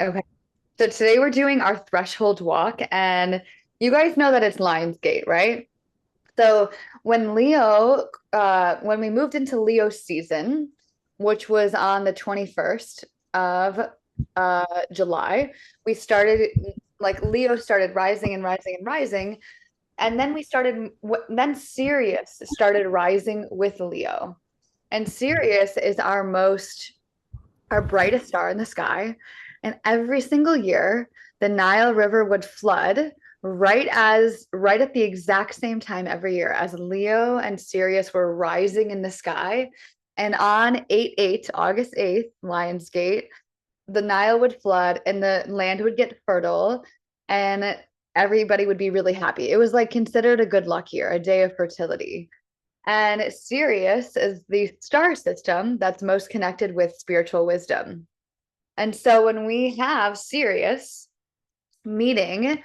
Okay. So today we're doing our threshold walk, and you guys know that it's Lionsgate, right? So when we moved into Leo season, which was on the 21st of July, we started like Leo started rising and rising and rising, and then then Sirius started rising with Leo. And Sirius is our brightest star in the sky. And every single year, the Nile River would flood right at the exact same time every year as Leo and Sirius were rising in the sky. And on 8/8, August 8th, Lionsgate, the Nile would flood and the land would get fertile and everybody would be really happy. It was like considered a good luck year, a day of fertility. And Sirius is the star system that's most connected with spiritual wisdom. And so when we have Sirius meeting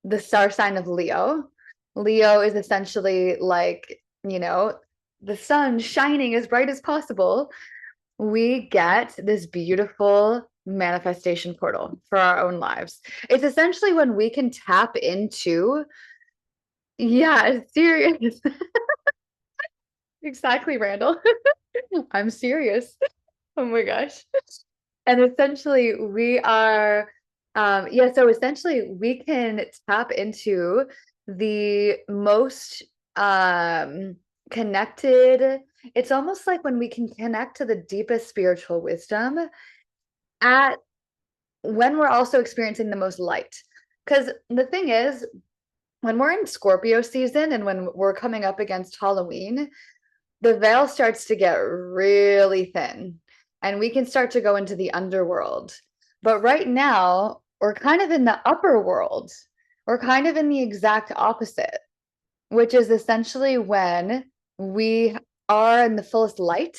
the star sign of Leo, Leo is essentially like, the sun shining as bright as possible. We get this beautiful manifestation portal for our own lives. It's essentially when we can tap into, yeah, Sirius. Exactly, Randall. I'm serious. Oh my gosh. And essentially, so essentially, we can tap into the most connected. It's almost like when we can connect to the deepest spiritual wisdom at when we're also experiencing the most light. Because the thing is, when we're in Scorpio season and when we're coming up against Halloween, the veil starts to get really thin and we can start to go into the underworld. But right now, we're kind of in the upper world. We're kind of in the exact opposite, which is essentially when we are in the fullest light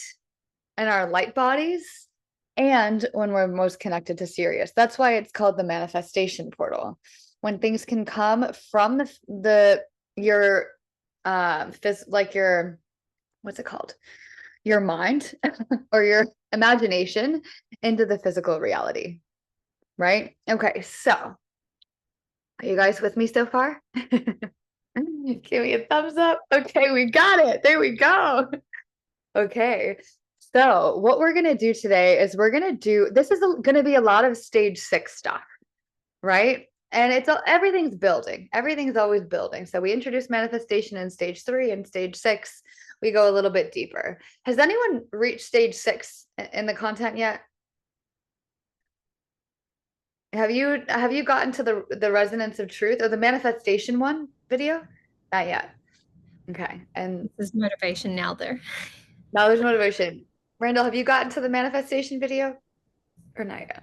in our light bodies and when we're most connected to Sirius. That's why it's called the manifestation portal. When things can come from the your like your what's it called? Your mind or your imagination into the physical reality, right? Okay, so are you guys with me so far? Give me a thumbs up. Okay, we got it. There we go. Okay. So, what we're going to do today is this is going to be a lot of stage 6 stuff, right? And everything's building. Everything's always building. So we introduce manifestation in stage 3 and stage 6. We go a little bit deeper. Has anyone reached stage 6 in the content yet? Have you gotten to the resonance of truth or the manifestation one video? Not yet. Okay. And This is motivation now there. now there's motivation. Randall, have you gotten to the manifestation video or not yet?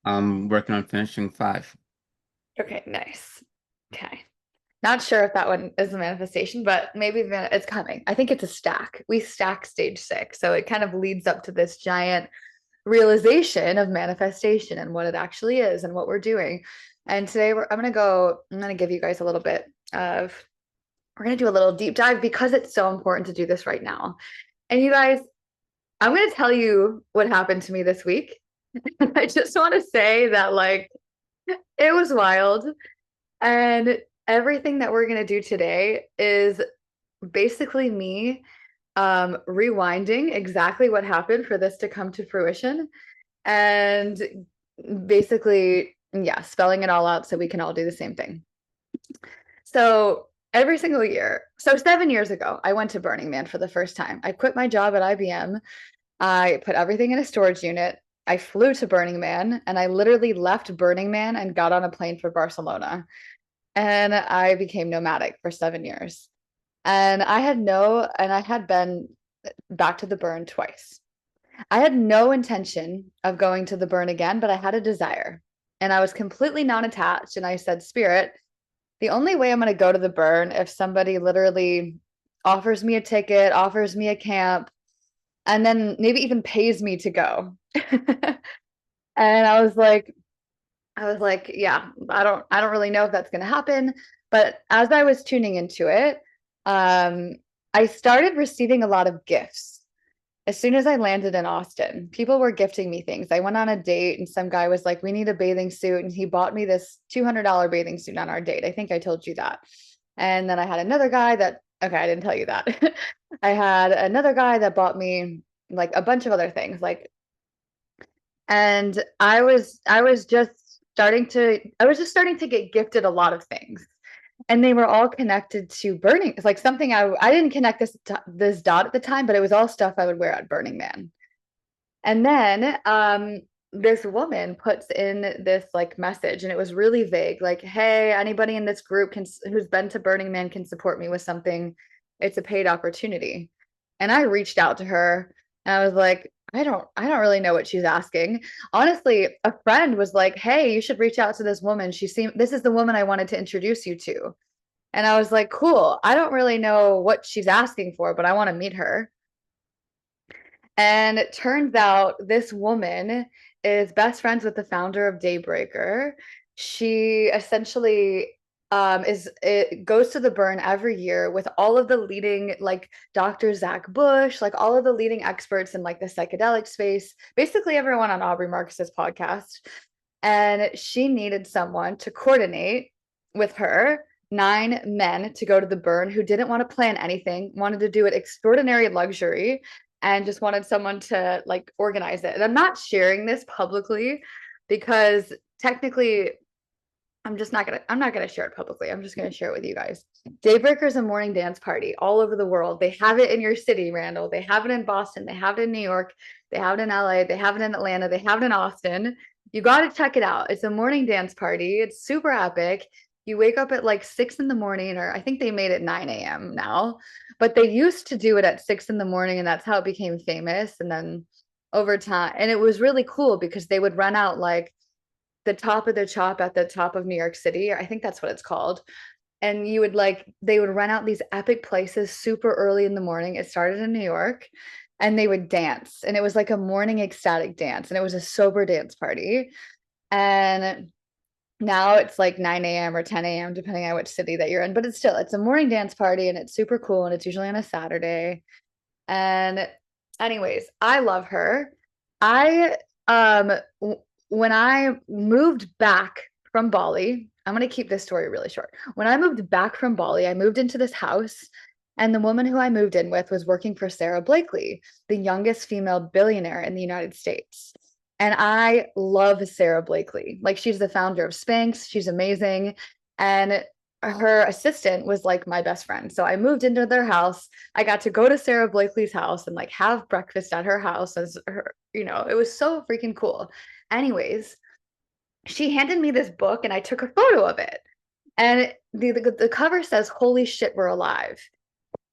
I'm working on finishing five. Okay, nice. Okay. Not sure if that one is a manifestation, but maybe it's coming. I think it's a stack. We stack stage 6. So it kind of leads up to this giant realization of manifestation and what it actually is and what we're doing. And today I'm going to give you guys a little bit of, we're going to do a little deep dive because it's so important to do this right now. And you guys, I'm going to tell you what happened to me this week. I just want to say that, like, it was wild. And everything that we're going to do today is basically me rewinding exactly what happened for this to come to fruition and basically, yeah, spelling it all out so we can all do the same thing. So every single year, so 7 years ago, I went to Burning Man for the first time. I quit my job at IBM. I put everything in a storage unit. I flew to Burning Man and I literally left Burning Man and got on a plane for Barcelona. And I became nomadic for 7 years. And I had been back to the burn twice. I had no intention of going to the burn again, but I had a desire. And I was completely non attached. And I said, Spirit, the only way I'm going to go to the burn if somebody literally offers me a ticket, offers me a camp, and then maybe even pays me to go. And I was like, yeah, I don't really know if that's going to happen. But as I was tuning into it, I started receiving a lot of gifts. as soon as I landed in Austin, people were gifting me things. I went on a date and some guy was like, we need a bathing suit. And he bought me this $200 bathing suit on our date. I think I told you that. And then I had another guy that, okay, I didn't tell you that. I had another guy that bought me like a bunch of other things. And I was just starting to get gifted a lot of things. And they were all connected to Burning. It's like something I didn't connect this dot at the time, but it was all stuff I would wear at Burning Man. And then this woman puts in this like message, and it was really vague, like, hey, anybody in this group who's been to Burning Man can support me with something. It's a paid opportunity. And I reached out to her and I was like, I don't really know what she's asking. Honestly, a friend was like, hey, you should reach out to this woman. This is the woman I wanted to introduce you to. And I was like, cool. I don't really know what she's asking for, but I want to meet her. And it turns out this woman is best friends with the founder of Daybreaker. She essentially it goes to the burn every year with all of the leading, like Dr. Zach Bush, like all of the leading experts in like the psychedelic space, basically everyone on Aubrey Marcus's podcast. And she needed someone to coordinate with her, 9 men to go to the burn who didn't want to plan anything, wanted to do it extraordinary luxury, and just wanted someone to like organize it. And I'm not sharing this publicly because technically I'm not gonna share it publicly. I'm just gonna share it with you guys. Daybreaker is a morning dance party all over the world. They have it in your city, Randall. They have it in Boston. They have it in New York. They have it in LA. They have it in Atlanta. They have it in Austin. You got to check it out. It's a morning dance party. It's super epic. You wake up at like 6 in the morning, or I think they made it 9 a.m. now, but they used to do it at 6 in the morning, and that's how it became famous. And then over time, and it was really cool because they would run out like the top of the chop at the top of New York City. I think that's what it's called. And they would run out these epic places super early in the morning. It started in New York, and they would dance. And it was like a morning ecstatic dance. And it was a sober dance party. And now it's like 9 a.m. or 10 a.m., depending on which city that you're in. But it's a morning dance party, and it's super cool. And it's usually on a Saturday. And anyways, I love her. I um when I moved back from Bali, I'm going to keep this story really short. When I moved back from Bali, I moved into this house, and the woman who I moved in with was working for Sarah Blakely, the youngest female billionaire in the United States. And I love Sarah Blakely. Like, she's the founder of Spanx. She's amazing. And her assistant was like my best friend. So I moved into their house. I got to go to Sarah Blakely's house and like have breakfast at her house as her, it was so freaking cool. Anyways, she handed me this book and I took a photo of it. And the cover says, "Holy shit, we're alive."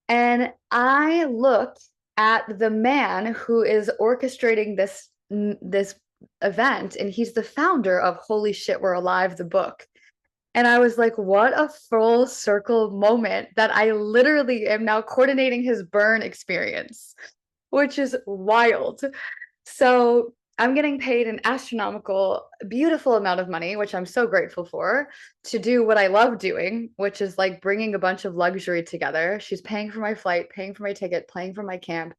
And I looked at the man who is orchestrating this event, and he's the founder of Holy Shit, We're Alive, the book. And I was like, what a full circle moment that I literally am now coordinating his burn experience, which is wild. So I'm getting paid an astronomical, beautiful amount of money, which I'm so grateful for, to do what I love doing, which is like bringing a bunch of luxury together. She's paying for my flight, paying for my ticket, paying for my camp.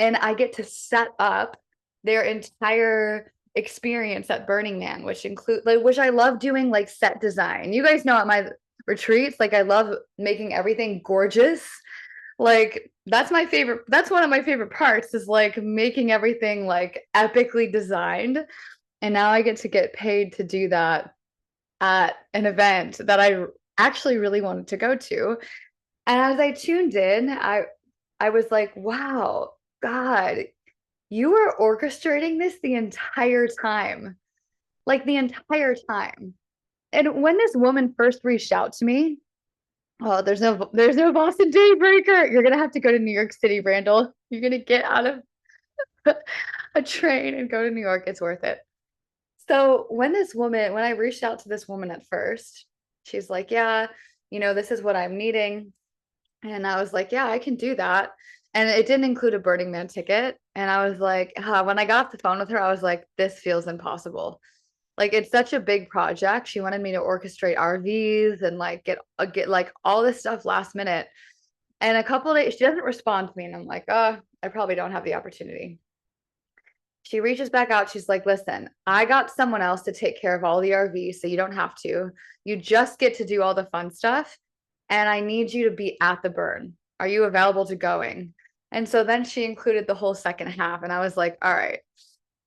And I get to set up their entire experience at Burning Man, which I love doing, like set design. You guys know at my retreats, like I love making everything gorgeous. Like that's one of my favorite parts, is like making everything like epically designed. And now I get paid to do that at an event that I actually really wanted to go to. And as I tuned in, I was like, wow, God, you were orchestrating this the entire time. Like the entire time. And when this woman first reached out to me, oh, there's no Boston Daybreaker. You're gonna have to go to New York City, Randall. You're gonna get out of a train and go to New York. It's worth it. So when I reached out to this woman at first, she's like, yeah, this is what I'm needing. And I was like, yeah, I can do that. And it didn't include a Burning Man ticket. And I was like, when I got off the phone with her, I was like, this feels impossible. Like, it's such a big project. She wanted me to orchestrate RVs and like get like all this stuff last minute. And a couple of days, she doesn't respond to me. And I'm like, oh, I probably don't have the opportunity. She reaches back out. She's like, listen, I got someone else to take care of all the RV, so you don't have to. You just get to do all the fun stuff. And I need you to be at the burn. Are you available to going? And so then she included the whole second half. And I was like, all right,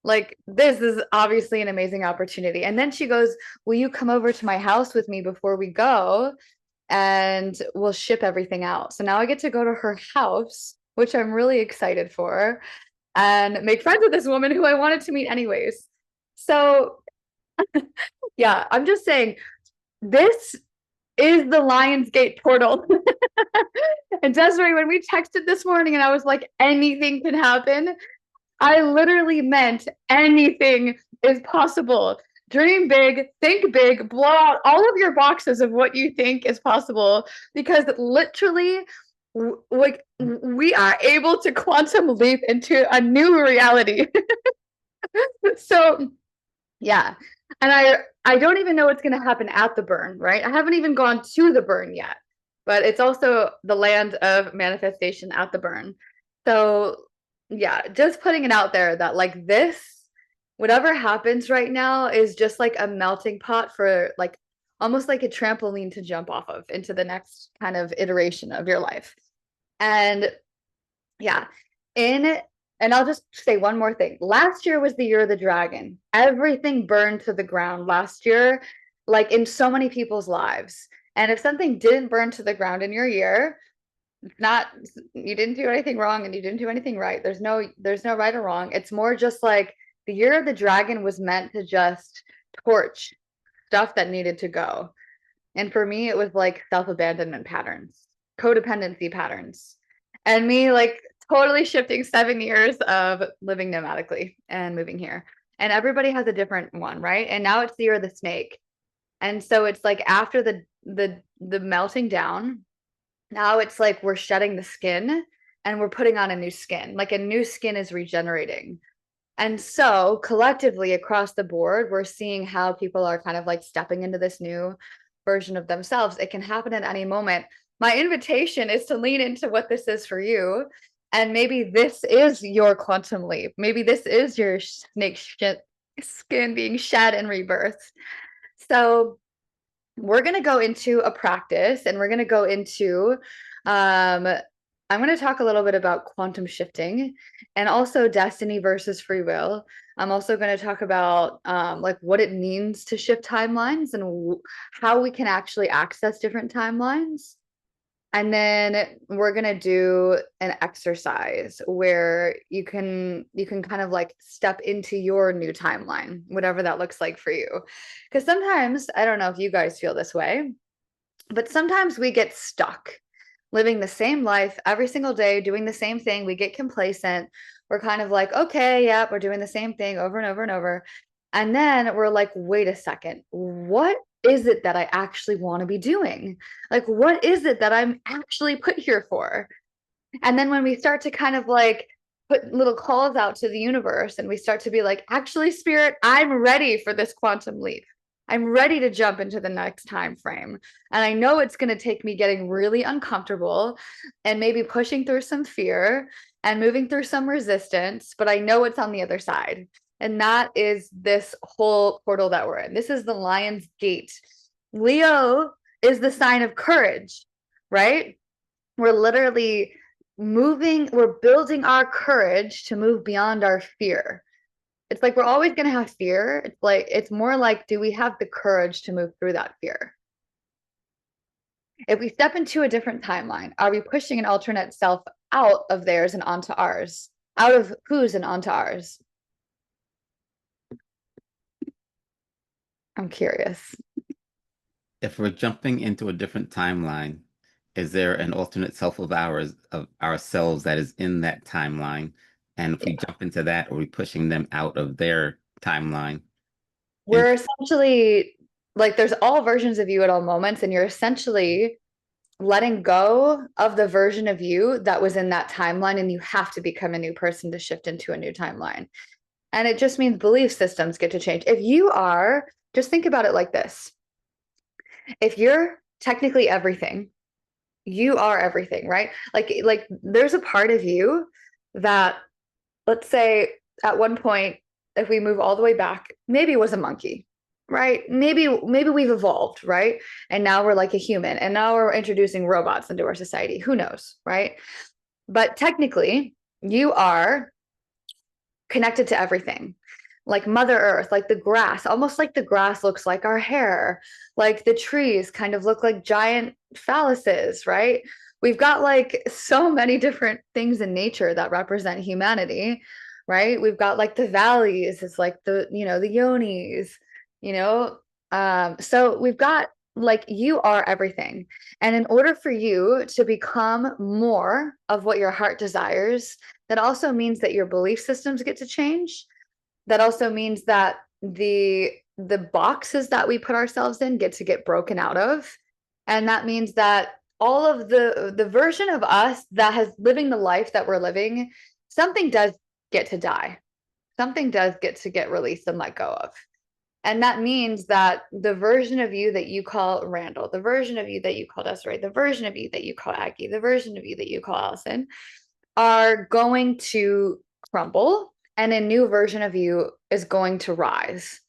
like this is obviously an amazing opportunity. And then she goes, will you come over to my house with me before we go? And we'll ship everything out. So now I get to go to her house, which I'm really excited for, and make friends with this woman who I wanted to meet anyways. So yeah, I'm just saying this is the Lionsgate portal. And Desiree, when we texted this morning and I was like, anything can happen, I literally meant anything is possible. Dream big, think big, blow out all of your boxes of what you think is possible, because literally, like, we are able to quantum leap into a new reality. So, yeah. And I don't even know what's going to happen at the burn, right? I haven't even gone to the burn yet, but it's also the land of manifestation at the burn. So, yeah, just putting it out there that like this, whatever happens right now is just like a melting pot for like almost like a trampoline to jump off of into the next kind of iteration of your life. And yeah, in and I'll just say one more thing. Last year was the year of the dragon. Everything burned to the ground last year, like in so many people's lives. And if something didn't burn to the ground in your year, not you didn't do anything wrong and you didn't do anything right. There's no right or wrong. It's more just like the year of the dragon was meant to just torch stuff that needed to go. And for me, it was like self-abandonment patterns, codependency patterns, and me like totally shifting 7 years of living nomadically and moving here. And everybody has a different one, right? And now it's the year of the snake. And so it's like after the melting down, now it's like we're shedding the skin and we're putting on a new skin. Like a new skin is regenerating. And so collectively across the board, we're seeing how people are kind of like stepping into this new version of themselves. It can happen at any moment. My invitation is to lean into what this is for you. And maybe this is your quantum leap. Maybe this is your snake skin being shed and rebirth. So we're going to go into a practice and we're going to go into I'm going to talk a little bit about quantum shifting and also destiny versus free will. I'm also going to talk about like what it means to shift timelines and how we can actually access different timelines. And then we're going to do an exercise where you can kind of like step into your new timeline, whatever that looks like for you. Because sometimes, I don't know if you guys feel this way, but sometimes we get stuck living the same life every single day, doing the same thing. We get complacent. We're kind of like, okay, yeah, we're doing the same thing over and over and over. And then we're like, wait a second, what is it that I actually want to be doing? Like, what is it that I'm actually put here for? And then when we start to kind of like put little calls out to the universe and we start to be like, actually, spirit, I'm ready for this quantum leap. I'm ready to jump into the next time frame. And I know it's going to take me getting really uncomfortable and maybe pushing through some fear and moving through some resistance, but I know it's on the other side. And that is this whole portal that we're in. This is the Lion's Gate. Leo is the sign of courage, right? We're literally we're building our courage to move beyond our fear. It's like we're always going to have fear. It's like, it's more like, do we have the courage to move through that fear? If we step into a different timeline, are we pushing an alternate self out of theirs and onto ours? Out of whose and onto ours? I'm curious. If we're jumping into a different timeline, is there an alternate self of ourselves that is in that timeline? And if we jump into that, are we pushing them out of their timeline? We're essentially like, there's all versions of you at all moments, and you're essentially letting go of the version of you that was in that timeline, and you have to become a new person to shift into a new timeline. And it just means belief systems get to change. If you are, just think about it like this. If you're technically everything, you are everything, right? Like there's a part of you that, let's say at one point, if we move all the way back, maybe it was a monkey, right? Maybe we've evolved, right? And now we're like a human, and now we're introducing robots into our society. Who knows, right? But technically, you are connected to everything. Like Mother Earth, like the grass, almost like the grass looks like our hair, like the trees kind of look like giant phalluses, right? We've got like so many different things in nature that represent humanity, right? We've got like the valleys, it's like the, the yonis, you know. So we've got like you are everything. And in order for you to become more of what your heart desires, that also means that your belief systems get to change. That also means that the boxes that we put ourselves in get broken out of. And that means that all of the version of us that has living the life that we're living, something does get to die. Something does get released and let go of. And that means that the version of you that you call Randall, the version of you that you call Desiree, the version of you that you call Aggie, the version of you that you call Allison are going to crumble, and a new version of you is going to rise.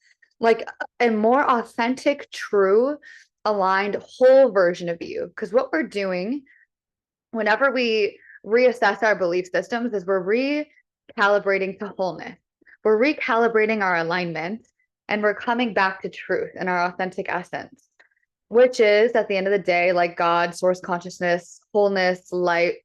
Like a more authentic, true, aligned, whole version of you. Because what we're doing whenever we reassess our belief systems is we're recalibrating to wholeness. We're recalibrating our alignment, and we're coming back to truth and our authentic essence, which is at the end of the day, like God, source consciousness, wholeness, light.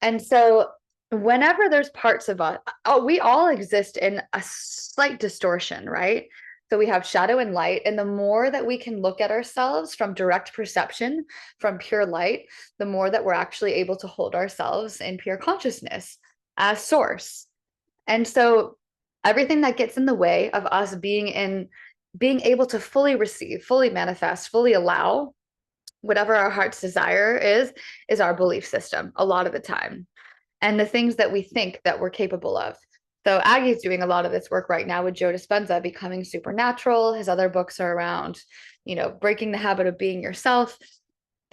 And so whenever there's parts of us, oh, we all exist in a slight distortion, right? So we have shadow and light. And the more that we can look at ourselves from direct perception, from pure light, the more that we're actually able to hold ourselves in pure consciousness as source. And so everything that gets in the way of us being able to fully receive, fully manifest, fully allow whatever our heart's desire is our belief system a lot of the time, and the things that we think that we're capable of. So Aggie's doing a lot of this work right now with Joe Dispenza, Becoming Supernatural. His other books are around, breaking the habit of being yourself.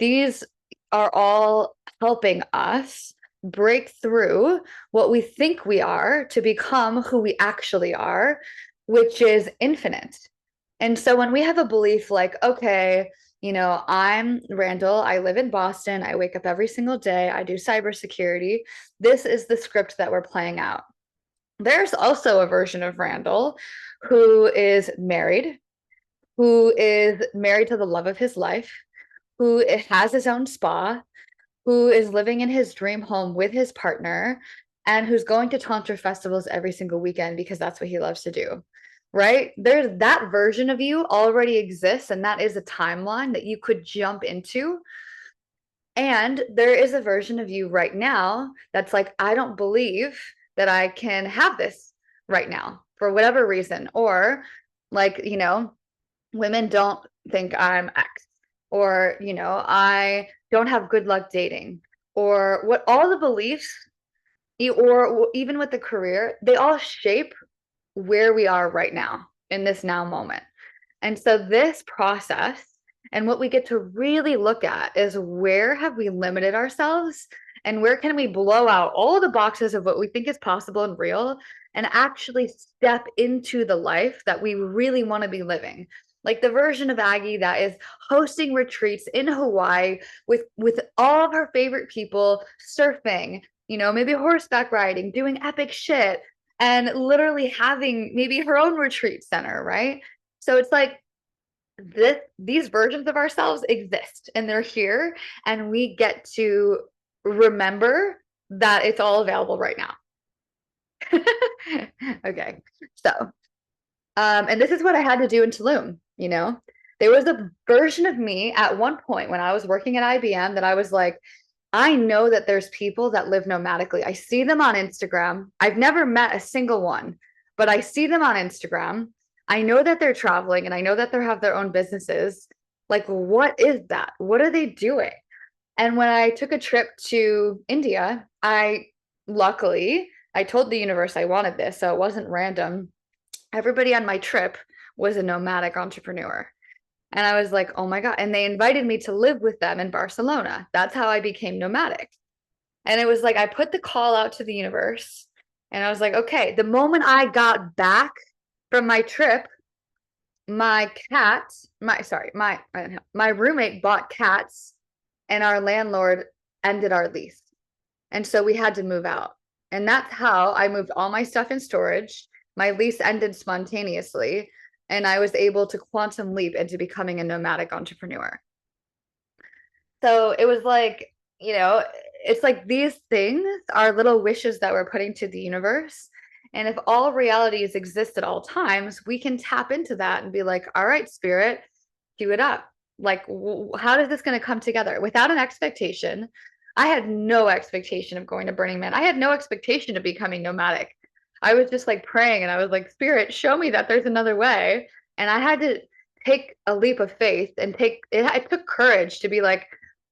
These are all helping us break through what we think we are to become who we actually are, which is infinite. And so when we have a belief like, okay, I'm Randall, I live in Boston, I wake up every single day, I do cybersecurity. This is the script that we're playing out. There's also a version of Randall who is married to the love of his life, who has his own spa, who is living in his dream home with his partner, and who's going to Tantra festivals every single weekend because that's what he loves to do. Right? There's that version of you already exists, and that is a timeline that you could jump into. And there is a version of you right now that's like, I don't believe that I can have this right now for whatever reason. Or like, women don't think I'm X, or, I don't have good luck dating, or what all the beliefs, or even with the career, they all shape where we are right now in this now moment. And so this process and what we get to really look at is where have we limited ourselves, and where can we blow out all the boxes of what we think is possible and real, and actually step into the life that we really want to be living. Like the version of Aggie that is hosting retreats in Hawaii with all of her favorite people, surfing, maybe horseback riding, doing epic shit, and literally having maybe her own retreat center, right? So it's like these versions of ourselves exist, and they're here, and we get to remember that it's all available right now. Okay. So, and this is what I had to do in Tulum, There was a version of me at one point when I was working at IBM that I was like, I know that there's people that live nomadically. I see them on Instagram. I've never met a single one, but I see them on Instagram. I know that they're traveling, and I know that they have their own businesses. Like, what is that? What are they doing? And when I took a trip to India, luckily, I told the universe I wanted this, so it wasn't random. Everybody on my trip was a nomadic entrepreneur. And I was like, oh my God. And they invited me to live with them in Barcelona. That's how I became nomadic. And it was like I put the call out to the universe and I was like, okay, the moment I got back from my trip, my cat, my roommate bought cats and our landlord ended our lease. And so we had to move out. And that's how I moved all my stuff in storage. My lease ended spontaneously, and I was able to quantum leap into becoming a nomadic entrepreneur. So it was like, it's like these things are little wishes that we're putting to the universe. And if all realities exist at all times, we can tap into that and be like, all right, spirit, do it up. Like, how is this going to come together without an expectation? I had no expectation of going to Burning Man. I had no expectation of becoming nomadic. I was just like praying and I was like, Spirit, show me that there's another way. And I had to take a leap of faith and it took courage to be like,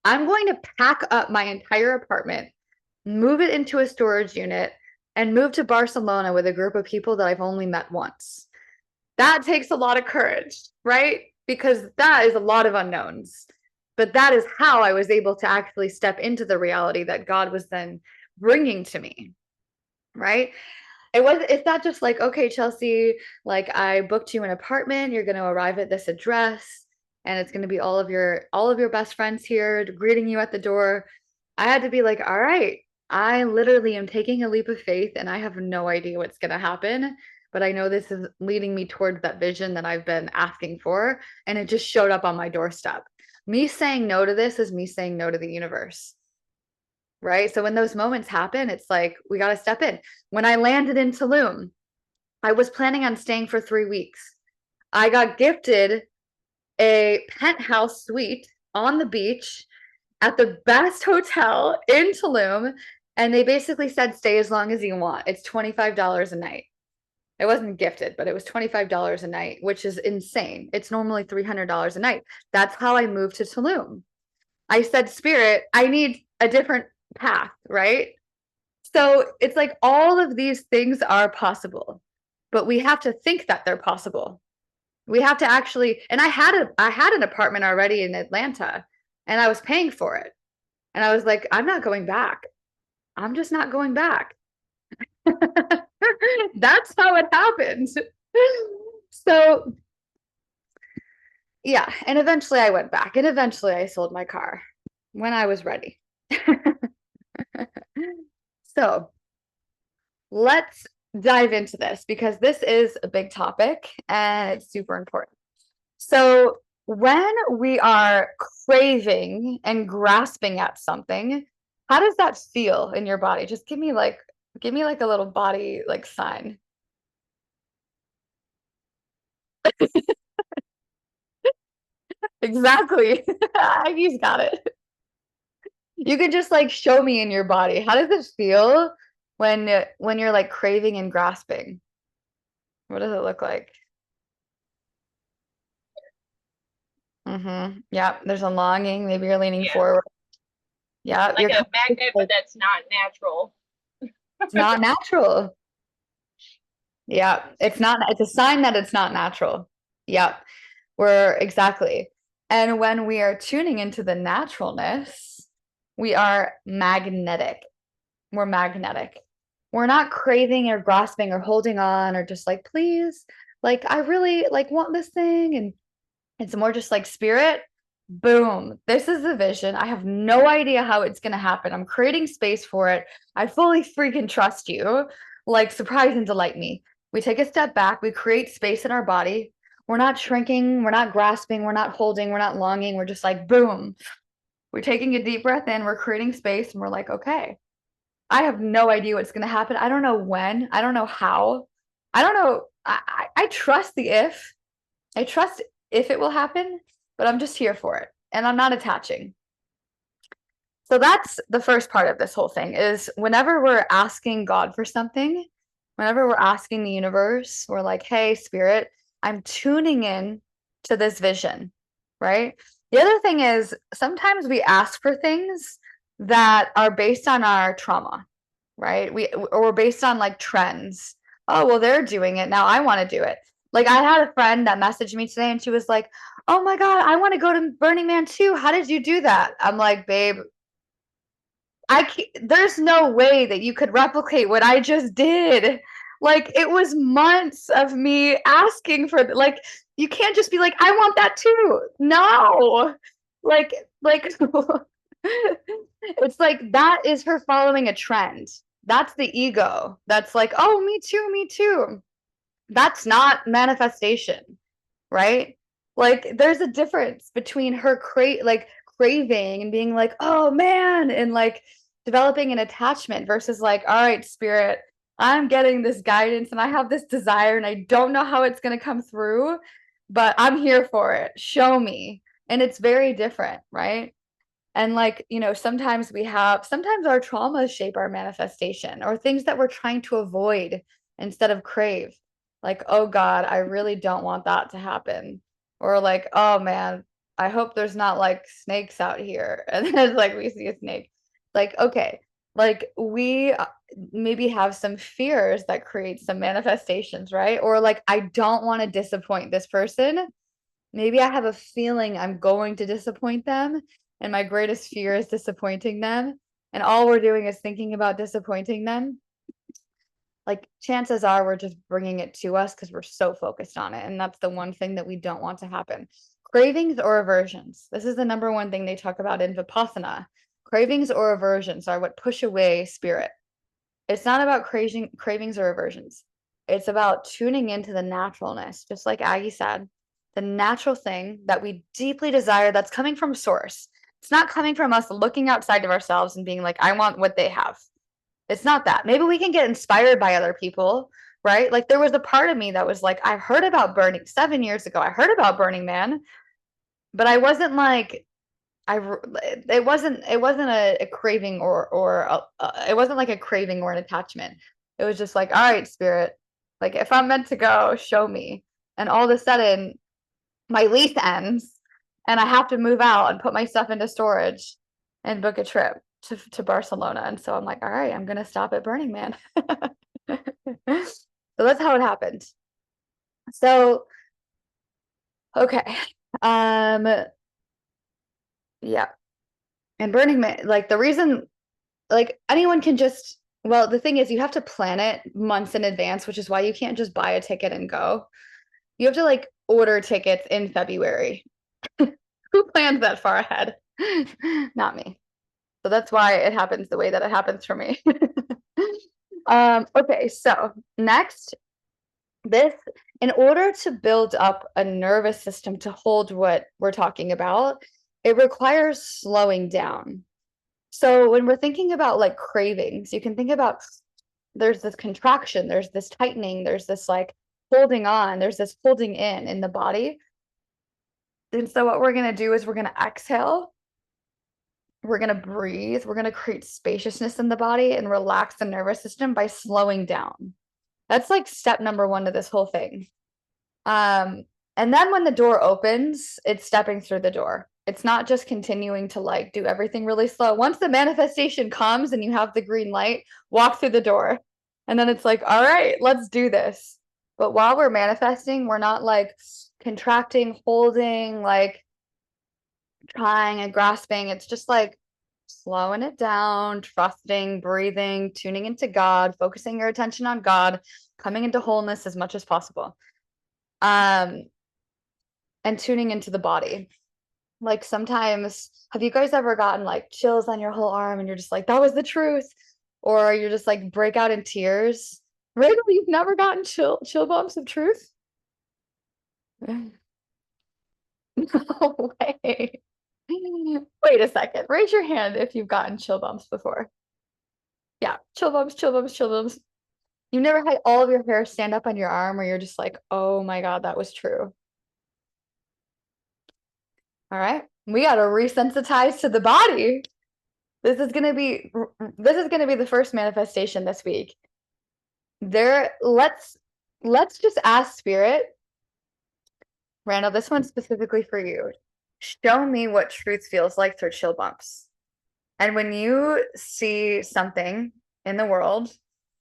I'm going to pack up my entire apartment, move it into a storage unit, and move to Barcelona with a group of people that I've only met once. That takes a lot of courage, right? Because that is a lot of unknowns. But that is how I was able to actually step into the reality that God was then bringing to me, right? It's not just like, okay, Chelsea, like I booked you an apartment, you're going to arrive at this address and it's going to be all of your best friends here greeting you at the door. I had to be like, all right, I literally am taking a leap of faith and I have no idea what's going to happen, but I know this is leading me towards that vision that I've been asking for, and it just showed up on my doorstep. Me saying no to this is me saying no to the universe. Right? So when those moments happen, it's like we got to step in. When I landed in Tulum, I was planning on staying for 3 weeks. I got gifted a penthouse suite on the beach at the best hotel in Tulum. And they basically said, stay as long as you want. It's $25 a night. It wasn't gifted, but it was $25 a night, which is insane. It's normally $300 a night. That's how I moved to Tulum. I said, Spirit, I need a different path, right? So it's like all of these things are possible, but we have to think that they're possible. We have to actually, and I had an apartment already in Atlanta and I was paying for it. And I was like, I'm not going back. I'm just not going back. That's how it happened. So yeah, and eventually I went back and eventually I sold my car when I was ready. So let's dive into this because this is a big topic and it's super important. So when we are craving and grasping at something, how does that feel in your body? Just give me like a little body like sign. Exactly. He's got it. You could just like show me in your body. How does it feel when you're like craving and grasping? What does it look like? Yeah, there's a longing. Maybe you're leaning Yeah, forward. Yeah, like you're a kind of magnet, but like that's not natural. it's not natural. Yeah, it's a sign that it's not natural. Yeah, we're exactly. And when we are tuning into the naturalness, we are magnetic. We're magnetic. We're not craving or grasping or holding on or just like, please, like I really like want this thing. And it's more just like spirit, boom, this is the vision. I have no idea how it's gonna happen. I'm creating space for it. I fully freaking trust you. Like surprise and delight me. We take a step back, we create space in our body. We're not shrinking, we're not grasping, we're not holding, we're not longing. We're just like, boom. We're taking a deep breath in, we're creating space, and we're like, okay, I have no idea what's going to happen. I don't know when. I don't know how. I don't know. I trust the if. I trust if it will happen, but I'm just here for it. And I'm not attaching. So that's the first part of this whole thing is whenever we're asking God for something, whenever we're asking the universe, we're like, hey, spirit, I'm tuning in to this vision, right? The other thing is sometimes we ask for things that are based on our trauma, right? Or based on like trends. Oh, well, they're doing it. Now I want to do it. Like I had a friend that messaged me today and she was like, oh my God, I want to go to Burning Man too. How did you do that? I'm like, babe, there's no way that you could replicate what I just did. Like, it was months of me asking for, like, you can't just be like, I want that too. No. Like it's like that is her following a trend. That's the ego. That's like, oh, me too, me too. That's not manifestation, right? Like, there's a difference between her craving and being like, oh man, and like developing an attachment versus like, all right, spirit, I'm getting this guidance and I have this desire and I don't know how it's going to come through, but I'm here for it. Show me. And it's very different, right? And like, sometimes sometimes our traumas shape our manifestation or things that we're trying to avoid instead of crave. Like, oh God, I really don't want that to happen. Or like, oh man, I hope there's not like snakes out here. And then it's like we see a snake. Like, okay, like we maybe have some fears that create some manifestations, right? Or like, I don't want to disappoint this person. Maybe I have a feeling I'm going to disappoint them, and my greatest fear is disappointing them. And all we're doing is thinking about disappointing them. Like, chances are we're just bringing it to us because we're so focused on it. And that's the one thing that we don't want to happen. Cravings or aversions. This is the number one thing they talk about in Vipassana. Cravings or aversions are what push away spirit. It's not about cravings or aversions. It's about tuning into the naturalness, just like Aggie said, the natural thing that we deeply desire that's coming from source. It's not coming from us looking outside of ourselves and being like, I want what they have. It's not that. Maybe we can get inspired by other people, right? Like, there was a part of me that was like, I heard about Burning 7 years ago. I heard about Burning Man, but I wasn't like, it wasn't a craving it wasn't like a craving or an attachment. It was just like, all right, spirit, like if I'm meant to go, show me. And all of a sudden my lease ends and I have to move out and put my stuff into storage and book a trip to Barcelona. And so I'm like, all right, I'm gonna stop at Burning Man. So that's how it happened. So okay. um yeah. And Burning Man, like the reason, like anyone can just, well, the thing is you have to plan it months in advance, which is why you can't just buy a ticket and go. You have to like order tickets in February. Who plans that far ahead? Not me. So that's why it happens the way that it happens for me. Okay, so next, this, in order to build up a nervous system to hold what we're talking about, it requires slowing down. So when we're thinking about like cravings, you can think about there's this contraction, there's this tightening, there's this like holding on, there's this holding in the body. And so what we're going to do is we're going to exhale, we're going to breathe, we're going to create spaciousness in the body and relax the nervous system by slowing down. That's like step number one to this whole thing. And then when the door opens, it's stepping through the door. It's not just continuing to like do everything really slow. Once the manifestation comes and you have the green light, walk through the door. And then it's like, all right, let's do this. But while we're manifesting, we're not like contracting, holding, like trying and grasping. It's just like slowing it down, trusting, breathing, tuning into God, focusing your attention on God, coming into wholeness as much as possible. And tuning into the body. Like sometimes, have you guys ever gotten like chills on your whole arm and you're just like, that was the truth? Or you're just like break out in tears? Really? You've never gotten chill bumps of truth? No way. Wait a second. Raise your hand if you've gotten chill bumps before. Yeah, chill bumps, chill bumps, chill bumps. You never had all of your hair stand up on your arm where you're just like, oh my God, that was true. All right. We got to resensitize to the body. This is gonna be the first manifestation this week. Let's just ask spirit, Randall, this one's specifically for you. Show me what truth feels like through chill bumps. And when you see something in the world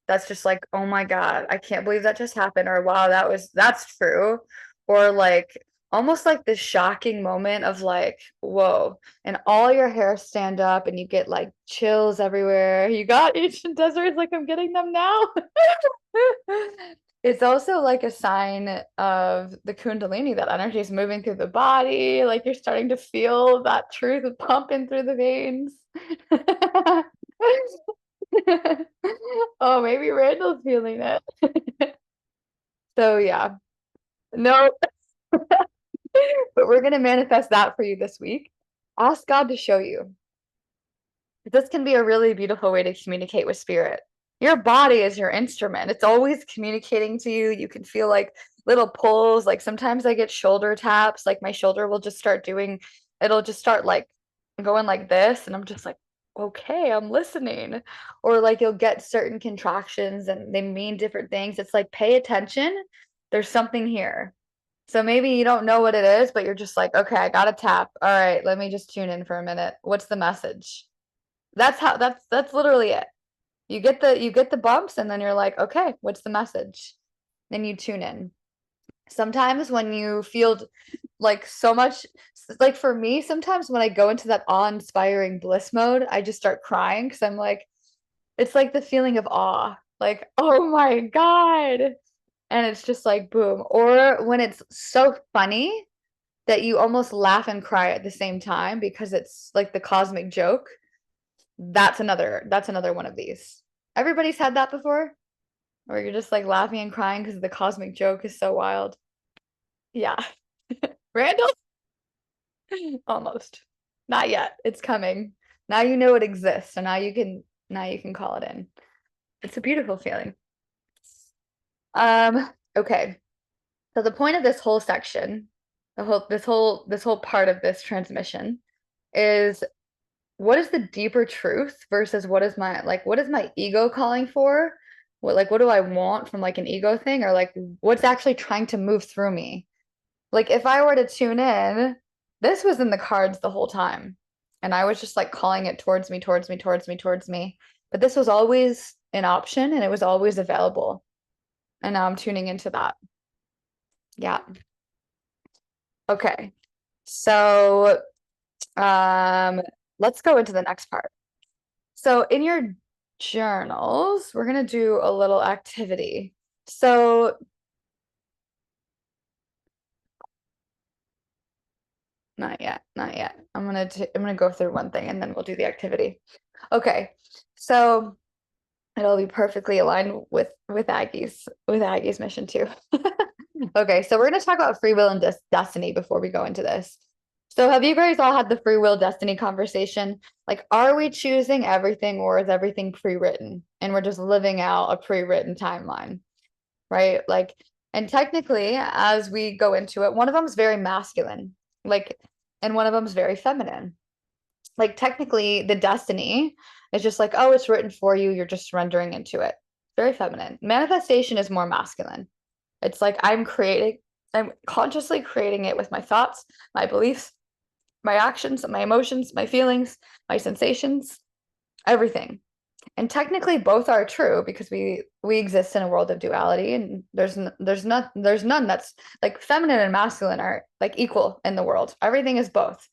that's just like, oh my God, I can't believe that just happened, or wow, that's true, or like almost like this shocking moment of like, whoa, and all your hair stand up and you get like chills everywhere. You got ancient deserts, like I'm getting them now. It's also like a sign of the Kundalini, that energy is moving through the body, like you're starting to feel that truth pumping through the veins. Oh, maybe Randall's feeling it. So yeah, no, but we're gonna manifest that for you this week. Ask God to show you. This can be a really beautiful way to communicate with spirit. Your body is your instrument. It's always communicating to you. You can feel like little pulls. Like sometimes I get shoulder taps, like my shoulder will just start doing, it'll just start like going like this. And I'm just like, okay, I'm listening. Or like you'll get certain contractions and they mean different things. It's like, pay attention. There's something here. So maybe you don't know what it is, but you're just like, okay, I got a tap. All right, let me just tune in for a minute. What's the message? That's literally it. You get the bumps and then you're like, okay, what's the message? Then you tune in. Sometimes when you feel like so much, like for me, sometimes when I go into that awe-inspiring bliss mode, I just start crying because I'm like, it's like the feeling of awe, like, oh my God. And it's just like boom. Or when it's so funny that you almost laugh and cry at the same time because it's like the cosmic joke. That's another one of these. Everybody's had that before, where you're just like laughing and crying because the cosmic joke is so wild. Yeah. Randall? Almost. Not yet. It's coming. Now you know it exists, so now you can call it in. It's a beautiful feeling. Okay. So the point of this whole section, this whole part of this transmission is, what is the deeper truth versus what is my ego calling for? What do I want from like an ego thing, or like what's actually trying to move through me? Like if I were to tune in, this was in the cards the whole time. And I was just like calling it towards me, towards me, towards me, towards me. But this was always an option and it was always available. And now I'm tuning into that. Yeah. Okay. So um let's go into the next part. So in your journals, we're going to do a little activity. So not yet, not yet. I'm gonna go through one thing and then we'll do the activity. Okay. So it'll be perfectly aligned with Aggie's mission too. Okay, so we're going to talk about free will and destiny before we go into this. So have you guys all had the free will destiny conversation? Like, are we choosing everything or is everything pre-written and we're just living out a pre-written timeline, right? Like, and technically, as we go into it, one of them is very masculine, like, and one of them is very feminine. Like, technically, the destiny is just like, oh, it's written for you, you're just surrendering into it. Very feminine. Manifestation is more masculine. It's like I'm consciously creating it with my thoughts, my beliefs, my actions, my emotions, my feelings, my sensations, everything. And technically both are true because we exist in a world of duality and there's none that's like feminine and masculine are like equal in the world. Everything is both.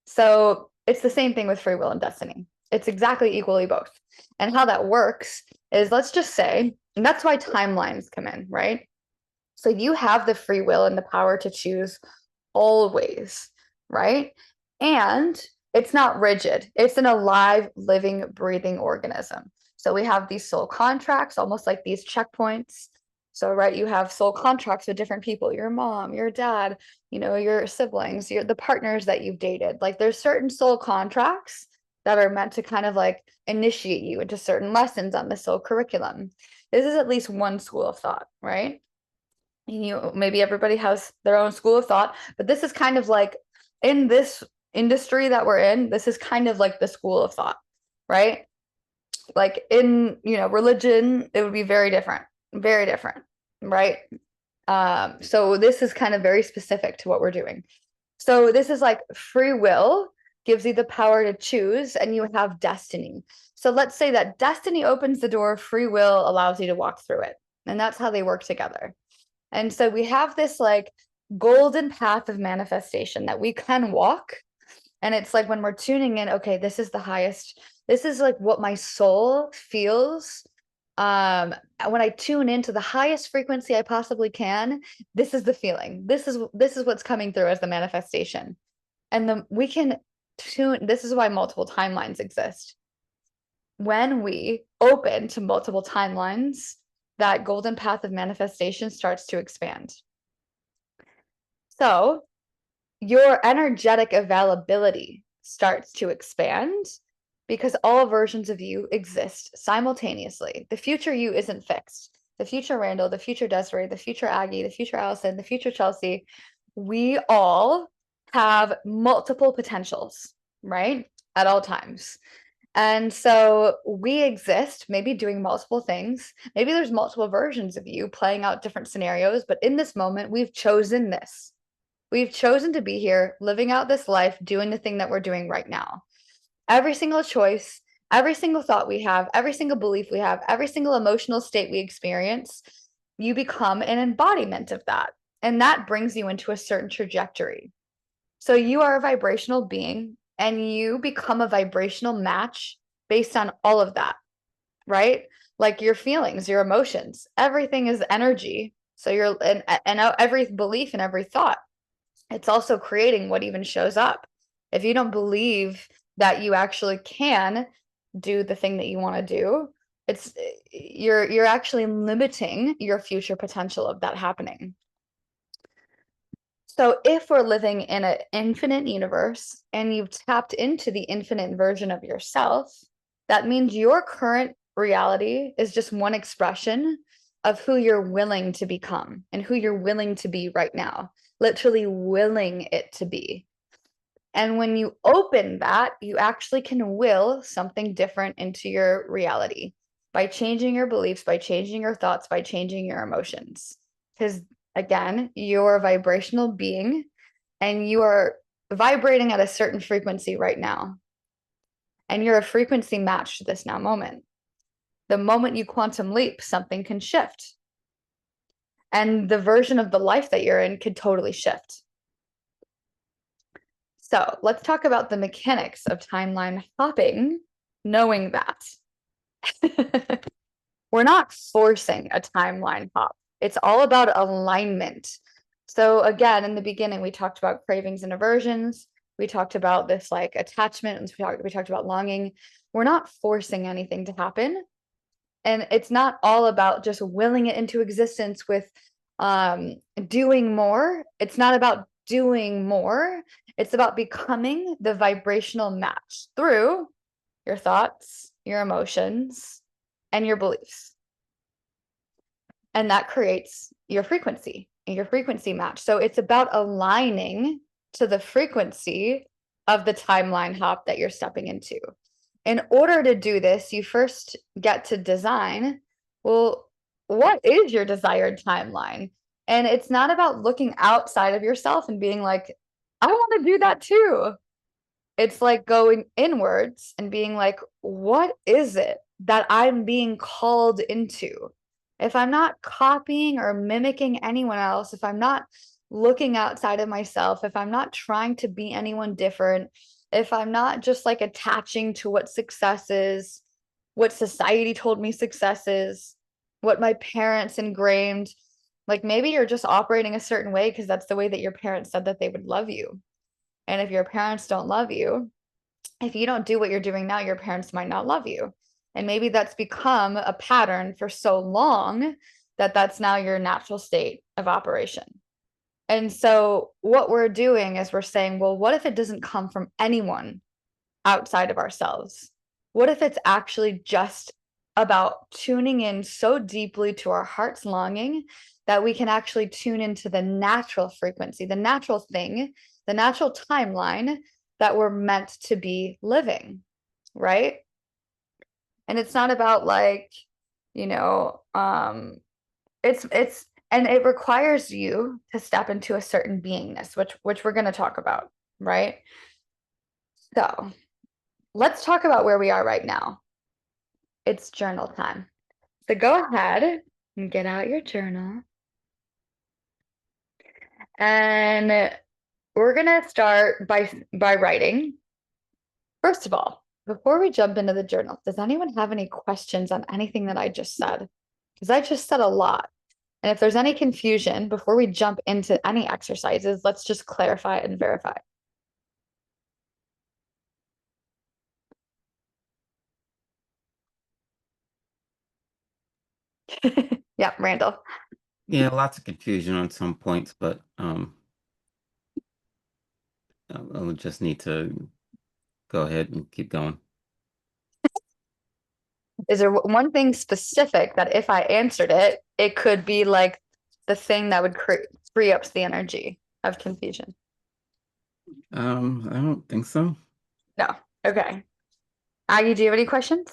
So it's the same thing with free will and destiny. It's exactly equally both. And how that works is, let's just say, and that's why timelines come in, right? So you have the free will and the power to choose always, right? And it's not rigid. It's an alive, living, breathing organism. So we have these soul contracts, almost like these checkpoints. So, right, you have soul contracts with different people, your mom, your dad, your siblings, the partners that you've dated. Like there's certain soul contracts that are meant to kind of like initiate you into certain lessons on the soul curriculum. This is at least one school of thought, right? Maybe everybody has their own school of thought, but this is kind of like, in this industry that we're in, this is kind of like the school of thought, right? Like in, religion, it would be very different, right? So this is kind of very specific to what we're doing. So this is like free will gives you the power to choose, and you have destiny. So let's say that destiny opens the door, free will allows you to walk through it. And that's how they work together. And so we have this like golden path of manifestation that we can walk. And it's like when we're tuning in, okay, this is the highest, this is like what my soul feels. When I tune into the highest frequency I possibly can, this is the feeling. This is what's coming through as the manifestation. And we can tune, this is why multiple timelines exist. When we open to multiple timelines, that golden path of manifestation starts to expand. So your energetic availability starts to expand because all versions of you exist simultaneously. The future you isn't fixed. The future Randall, the future Desiree, the future Aggie, the future Allison, the future Chelsea, we all have multiple potentials, right? At all times. And so we exist, maybe doing multiple things. Maybe there's multiple versions of you playing out different scenarios, but in this moment, we've chosen this. We've chosen to be here, living out this life, doing the thing that we're doing right now. Every single choice, every single thought we have, every single belief we have, every single emotional state we experience, you become an embodiment of that. And that brings you into a certain trajectory. So you are a vibrational being and you become a vibrational match based on all of that, right? Like your feelings, your emotions, everything is energy. So you're, and every belief and every thought, it's also creating what even shows up. If you don't believe that you actually can do the thing that you want to do, it's you're actually limiting your future potential of that happening. So if we're living in an infinite universe and you've tapped into the infinite version of yourself, that means your current reality is just one expression of who you're willing to become and who you're willing to be right now, literally willing it to be. And when you open that, you actually can will something different into your reality by changing your beliefs, by changing your thoughts, by changing your emotions. Because again, you're a vibrational being and you are vibrating at a certain frequency right now. And you're a frequency match to this now moment. The moment you quantum leap, something can shift. And the version of the life that you're in could totally shift. So let's talk about the mechanics of timeline hopping, knowing that. We're not forcing a timeline hop. It's all about alignment. So again, in the beginning, we talked about cravings and aversions. We talked about this like attachment, and we talked about longing. We're not forcing anything to happen. And it's not all about just willing it into existence with doing more. It's not about doing more. It's about becoming the vibrational match through your thoughts, your emotions, and your beliefs. And that creates your frequency and your frequency match. So it's about aligning to the frequency of the timeline hop that you're stepping into. In order to do this, you first get to design, well, what is your desired timeline? And it's not about looking outside of yourself and being like, I want to do that too. It's like going inwards and being like, what is it that I'm being called into? If I'm not copying or mimicking anyone else, if I'm not looking outside of myself, if I'm not trying to be anyone different, if I'm not just like attaching to what success is, what society told me success is, what my parents ingrained, like maybe you're just operating a certain way because that's the way that your parents said that they would love you. And if your parents don't love you, if you don't do what you're doing now, your parents might not love you. And maybe that's become a pattern for so long that that's now your natural state of operation. And so what we're doing is we're saying, well, what if it doesn't come from anyone outside of ourselves? What if it's actually just about tuning in so deeply to our heart's longing that we can actually tune into the natural frequency, the natural thing, the natural timeline that we're meant to be living, right? And it's not about like, you know, it's and it requires you to step into a certain beingness, which we're going to talk about, right? So let's talk about where we are right now. It's journal time. So go ahead and get out your journal. And we're gonna start by writing. First of all, before we jump into the journal, does anyone have any questions on anything that I just said? Because I just said a lot. And if there's any confusion before we jump into any exercises, let's just clarify and verify. Yeah, Randall. Yeah, lots of confusion on some points, but I'll just need to go ahead and keep going. Is there one thing specific that if I answered it, it could be like the thing that would free up the energy of confusion? I don't think so. No. Okay. Aggie, do you have any questions?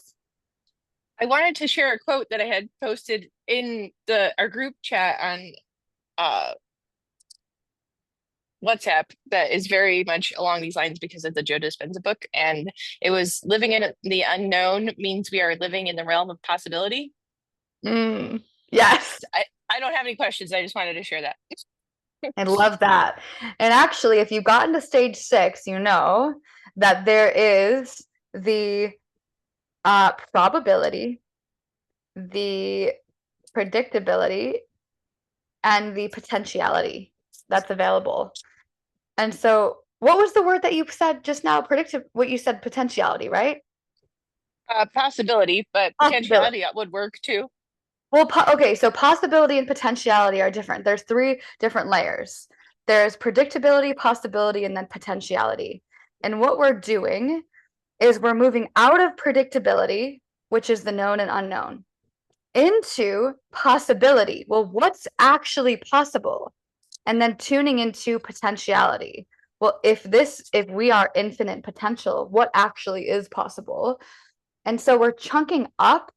I wanted to share a quote that I had posted in the our group chat on uh WhatsApp that is very much along these lines because of the Joe Dispenza book. And it was living in the unknown means we are living in the realm of possibility. Yes. I don't have any questions. I just wanted to share that. I love that. And actually, if you got into stage 6, you know that there is the probability, the predictability, and the potentiality that's available. And so, what was the word that you said just now? Predictive, what you said, potentiality, right? Possibility, but potentiality would work too. Well, okay, so possibility and potentiality are different. There's 3 different layers. There's predictability, possibility, and then potentiality. And what we're doing is we're moving out of predictability, which is the known and unknown, into possibility. Well, what's actually possible? And then tuning into potentiality. Well, if we are infinite potential, what actually is possible? And so we're chunking up,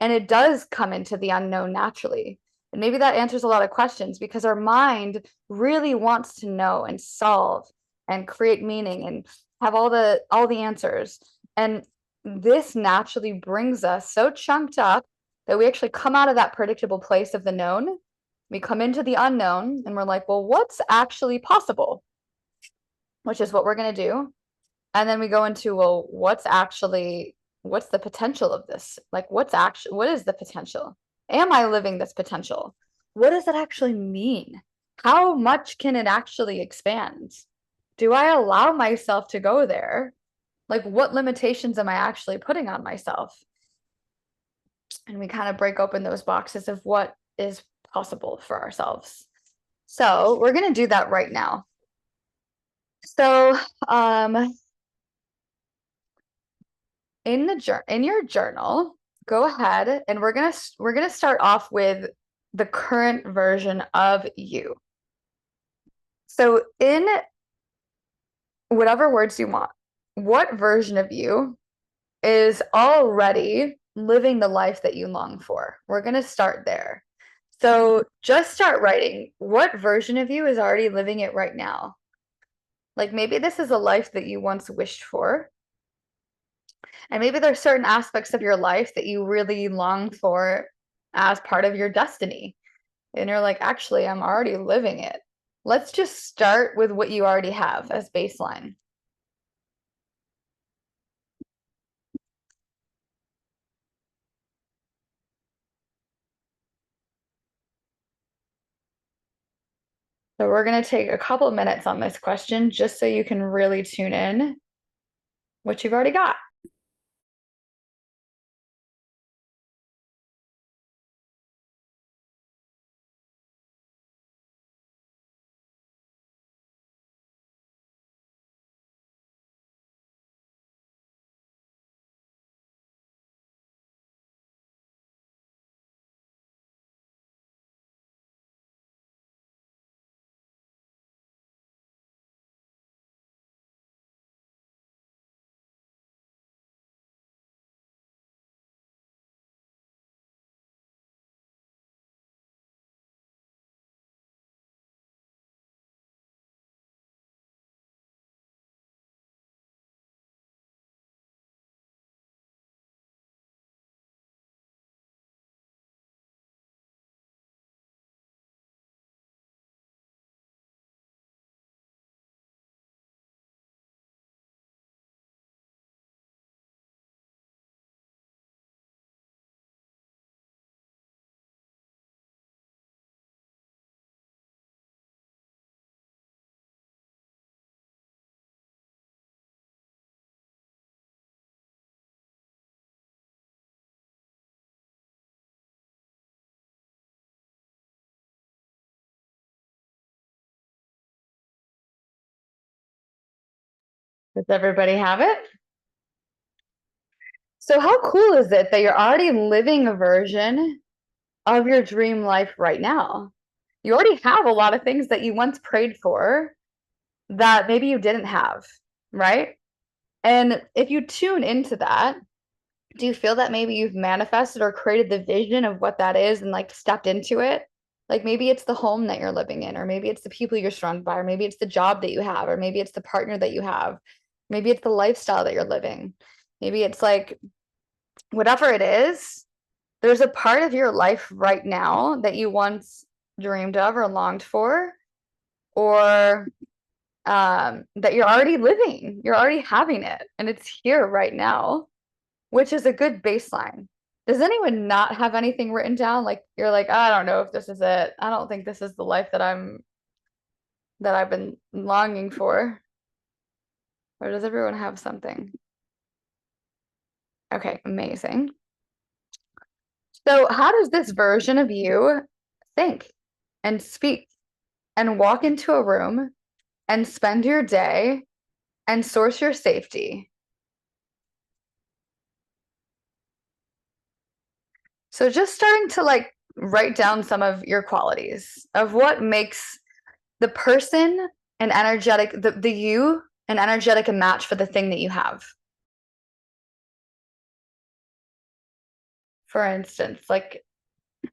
and it does come into the unknown naturally. And maybe that answers a lot of questions because our mind really wants to know and solve and create meaning and have all the answers. And this naturally brings us so chunked up that we actually come out of that predictable place of the known. We come into the unknown and we're like, well, what's actually possible? Which is what we're going to do. And then we go into, well, what's the potential of this? Like, what is the potential? Am I living this potential? What does that actually mean? How much can it actually expand? Do I allow myself to go there? Like, what limitations am I actually putting on myself? And we kind of break open those boxes of what is possible for ourselves. So we're going to do that right now. So, in your journal, go ahead and we're gonna start off with the current version of you. So in whatever words you want, what version of you is already living the life that you long for? We're gonna start there. So just start writing what version of you is already living it right now. Like maybe this is a life that you once wished for. And maybe there's certain aspects of your life that you really long for as part of your destiny. And you're like, actually, I'm already living it. Let's just start with what you already have as baseline. So we're going to take a couple minutes on this question just so you can really tune in what you've already got. Does everybody have it? So how cool is it that you're already living a version of your dream life right now? You already have a lot of things that you once prayed for that maybe you didn't have, right? And if you tune into that, do you feel that maybe you've manifested or created the vision of what that is and like stepped into it? Like maybe it's the home that you're living in, or maybe it's the people you're surrounded by, or maybe it's the job that you have, or maybe it's the partner that you have, maybe it's the lifestyle that you're living. Maybe it's like whatever it is, there's a part of your life right now that you once dreamed of or longed for, or that you're already living, you're already having it, and it's here right now, which is a good baseline. Does anyone not have anything written down? Like you're like, I don't know if this is it. I don't think this is the life that I've been longing for. Or does everyone have something? Okay, amazing. So how does this version of you think and speak and walk into a room and spend your day and source your safety? So just starting to like write down some of your qualities of what makes the person an energetic, the you an energetic a match for the thing that you have. For instance, like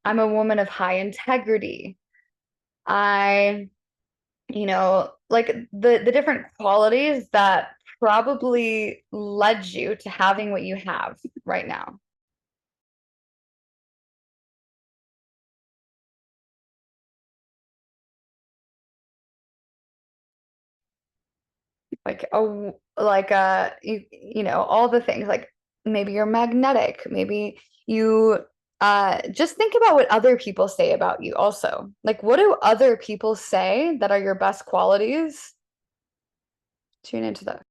I'm a woman of high integrity. I, like the different qualities that probably led you to having what you have right now. Like all the things, like maybe you're magnetic, maybe you just think about what other people say about you also. Like what do other people say that are your best qualities? Tune into that.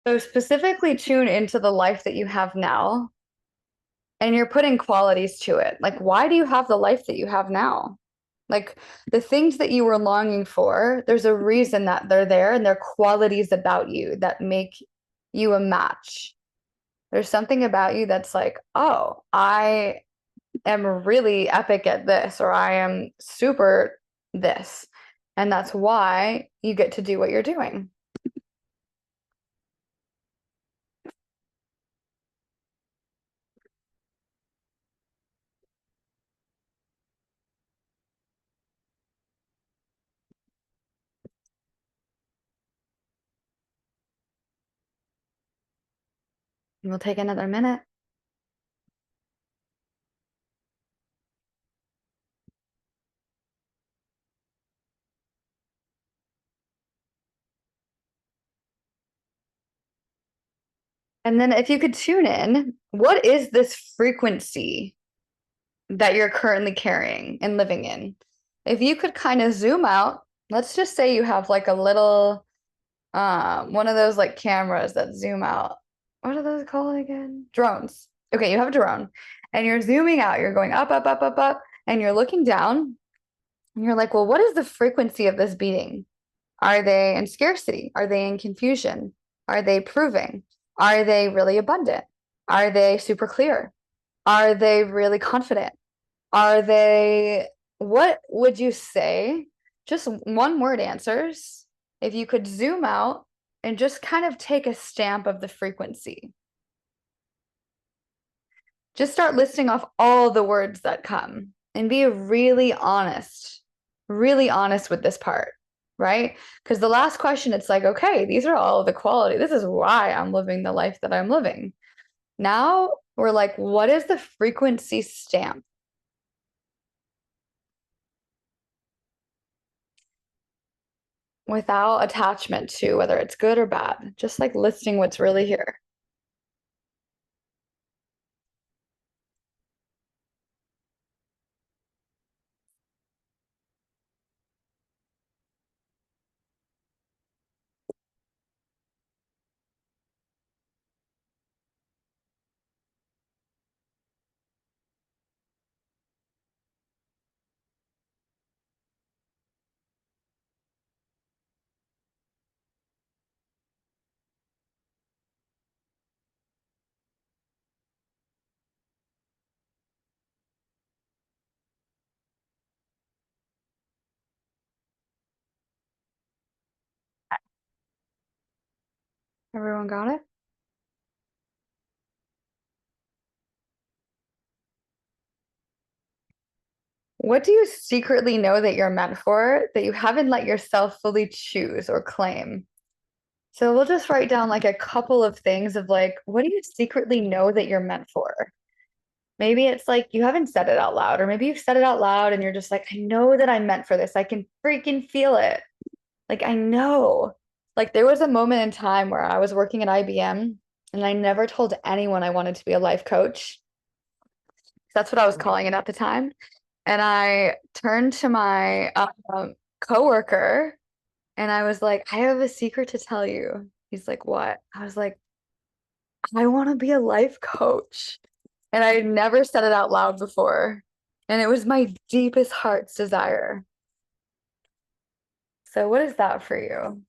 So specifically tune into the life that you have now, and you're putting qualities to it. Like, why do you have the life that you have now? Like the things that you were longing for, there's a reason that they're there, and they're qualities about you that make you a match. There's something about you that's like, oh, I am really epic at this, or I am super this. And that's why you get to do what you're doing. We'll take another minute. And then if you could tune in, what is this frequency that you're currently carrying and living in? If you could kind of zoom out, let's just say you have like a little one of those like cameras that zoom out. What are those called again? Drones. Okay, you have a drone and you're zooming out, you're going up, up, up, up, up, and you're looking down and you're like, well, what is the frequency of this beating? Are they in scarcity? Are they in confusion? Are they proving? Are they really abundant? Are they super clear? Are they really confident? Are they, what would you say? Just one word answers. If you could zoom out and just kind of take a stamp of the frequency. Just start listing off all the words that come and be really honest with this part, right? Because the last question, it's like, okay, these are all the quality. This is why I'm living the life that I'm living. Now we're like, what is the frequency stamp? Without attachment to whether it's good or bad, just like listing what's really here. Everyone got it? What do you secretly know that you're meant for that you haven't let yourself fully choose or claim? So we'll just write down like a couple of things of like, what do you secretly know that you're meant for? Maybe it's like you haven't said it out loud, or maybe you've said it out loud and you're just like, I know that I'm meant for this. I can freaking feel it. Like, I know. Like, there was a moment in time where I was working at IBM and I never told anyone I wanted to be a life coach. That's what I was calling it at the time. And I turned to my coworker and I was like, I have a secret to tell you. He's like, what? I was like, I want to be a life coach. And I had never said it out loud before. And it was my deepest heart's desire. So, what is that for you?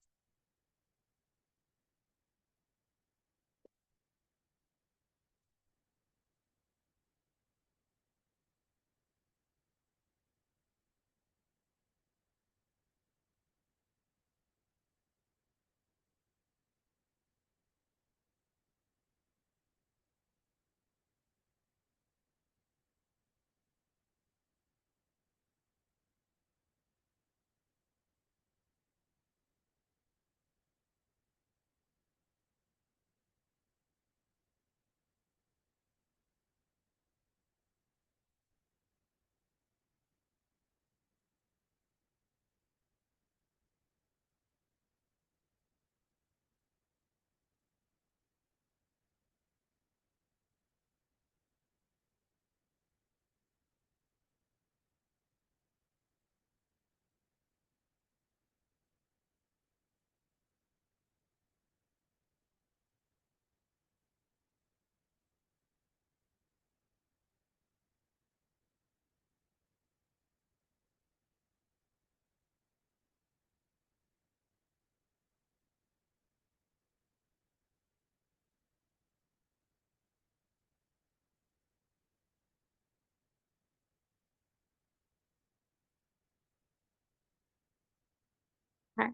Okay.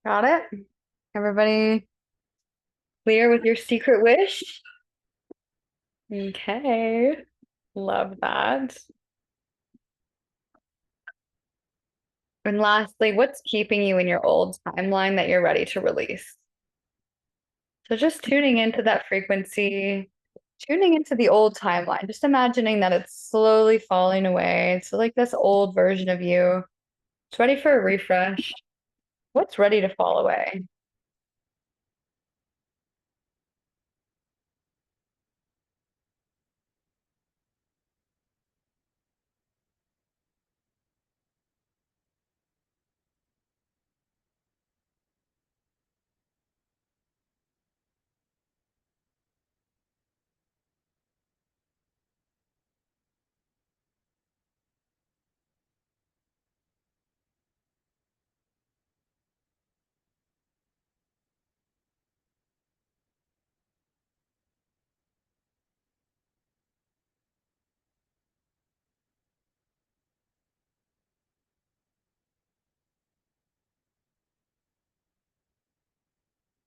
Got it? Everybody clear with your secret wish? Okay. Love that. And lastly, what's keeping you in your old timeline that you're ready to release? So just tuning into that frequency, tuning into the old timeline, just imagining that it's slowly falling away. It's like this old version of you. It's ready for a refresh. What's ready to fall away?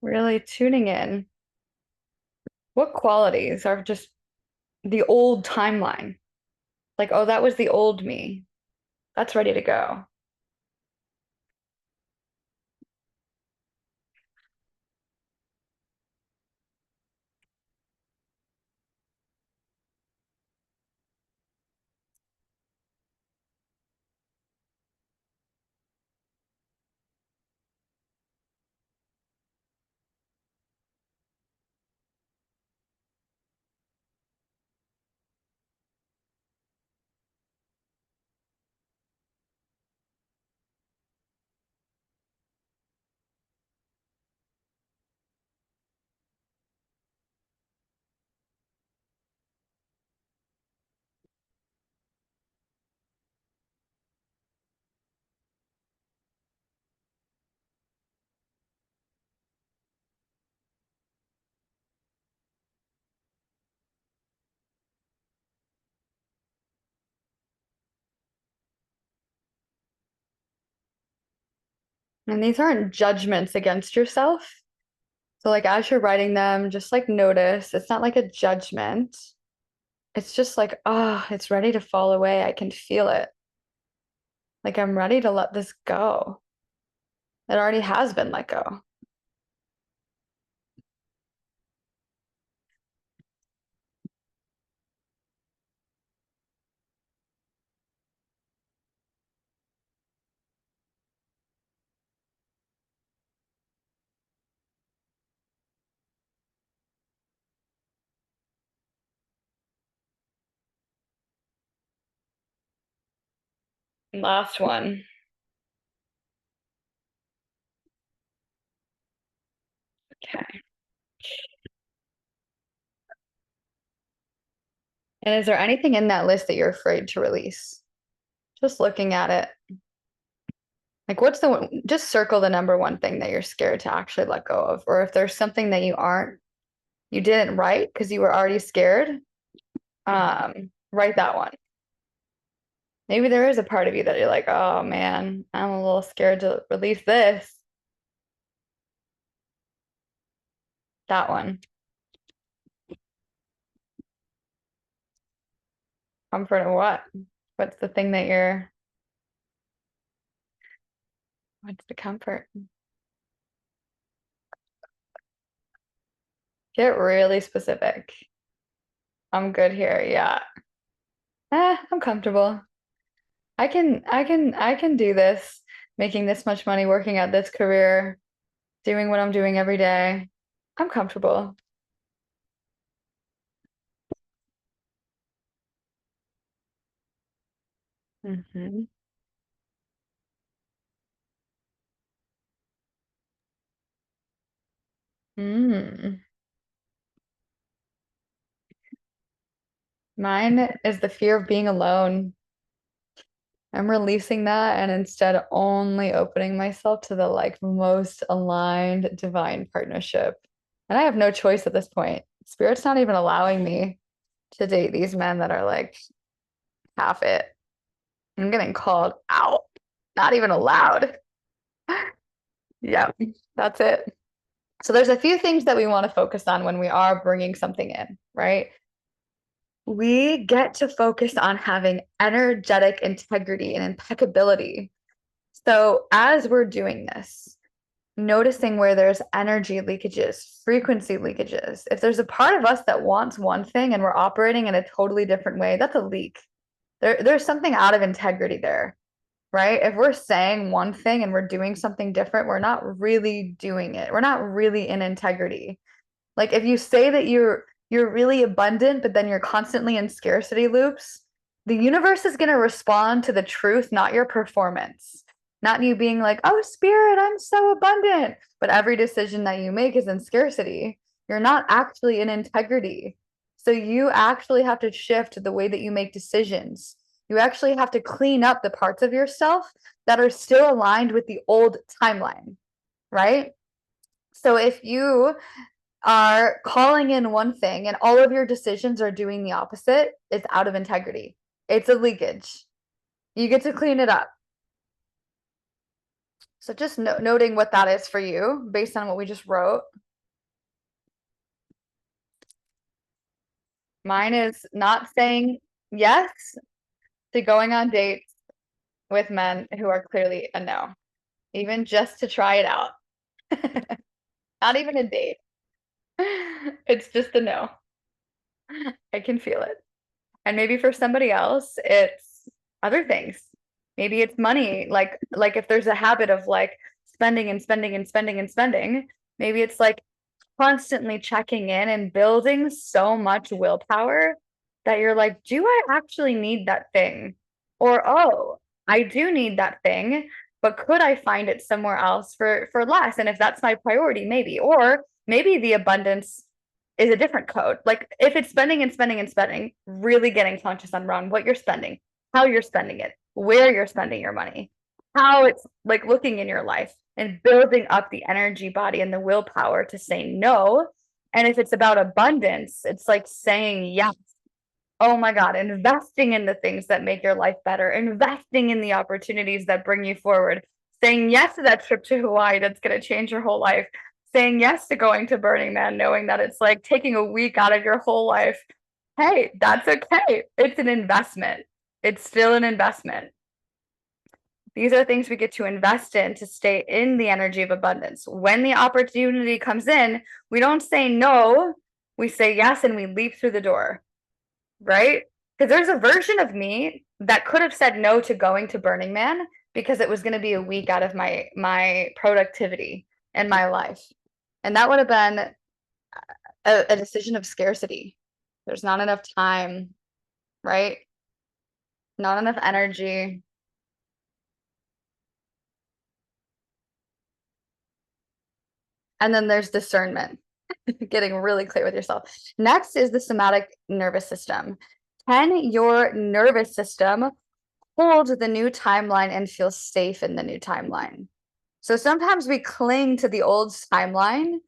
Really tuning in. What qualities are just the old timeline? Like, oh, that was the old me. That's ready to go. And these aren't judgments against yourself. So, like, as you're writing them, just like notice it's not like a judgment. It's just like, oh, it's ready to fall away. I can feel it. Like, I'm ready to let this go. It already has been let go. Last one. Okay. And is there anything in that list that you're afraid to release? Just looking at it. Like, what's the one? Just circle the number one thing that you're scared to actually let go of. Or if there's something that you didn't write because you were already scared, write that one. Maybe there is a part of you that you're like, oh man, I'm a little scared to release this. That one. Comfort in what? What's the thing that what's the comfort? Get really specific. I'm good here. Yeah. I'm comfortable. I can do this, making this much money, working at this career, doing what I'm doing every day. I'm comfortable. Hmm. Mm. Mine is the fear of being alone. I'm releasing that and instead only opening myself to the like most aligned divine partnership. And I have no choice at this point. Spirit's not even allowing me to date these men that are like half it. I'm getting called out, not even allowed. Yeah, that's it. So there's a few things that we want to focus on when we are bringing something in, right? We get to focus on having energetic integrity and impeccability. So as we're doing this, noticing where there's energy leakages, frequency leakages. If there's a part of us that wants one thing and we're operating in a totally different way, that's a leak. There's something out of integrity there, right? If we're saying one thing and we're doing something different, we're not really doing it. We're not really in integrity. Like if you say that you're really abundant, but then you're constantly in scarcity loops, the universe is going to respond to the truth, not your performance. Not you being like, "Oh, spirit, I'm so abundant." But every decision that you make is in scarcity. You're not actually in integrity. So you actually have to shift the way that you make decisions. You actually have to clean up the parts of yourself that are still aligned with the old timeline, right? So if you are calling in one thing and all of your decisions are doing the opposite, it's out of integrity. It's a leakage. You get to clean it up. So just noting what that is for you based on what we just wrote. Mine is not saying yes to going on dates with men who are clearly a no, even just to try it out. Not even a date. It's just a no. I can feel it. And maybe for somebody else, it's other things. Maybe it's money. Like if there's a habit of like spending and spending and spending and spending, maybe it's like constantly checking in and building so much willpower that you're like, do I actually need that thing? Or, oh, I do need that thing, but could I find it somewhere else for less? And if that's my priority, maybe. Or maybe the abundance is a different code. Like if it's spending and spending and spending, really getting conscious on what you're spending, how you're spending it, where you're spending your money, how it's like looking in your life and building up the energy body and the willpower to say no. And if it's about abundance, it's like saying yes. Oh my God, investing in the things that make your life better, investing in the opportunities that bring you forward, saying yes to that trip to Hawaii that's going to change your whole life, saying yes to going to Burning Man, knowing that it's like taking a week out of your whole life. Hey, that's okay. It's an investment. It's still an investment. These are things we get to invest in to stay in the energy of abundance. When the opportunity comes in, we don't say no, we say yes and we leap through the door, right? Because there's a version of me that could have said no to going to Burning Man because it was going to be a week out of my productivity and my life. And that would have been a decision of scarcity. There's not enough time, right? Not enough energy. And then there's discernment, getting really clear with yourself. Next is the somatic nervous system. Can your nervous system hold the new timeline and feel safe in the new timeline? So sometimes we cling to the old timeline,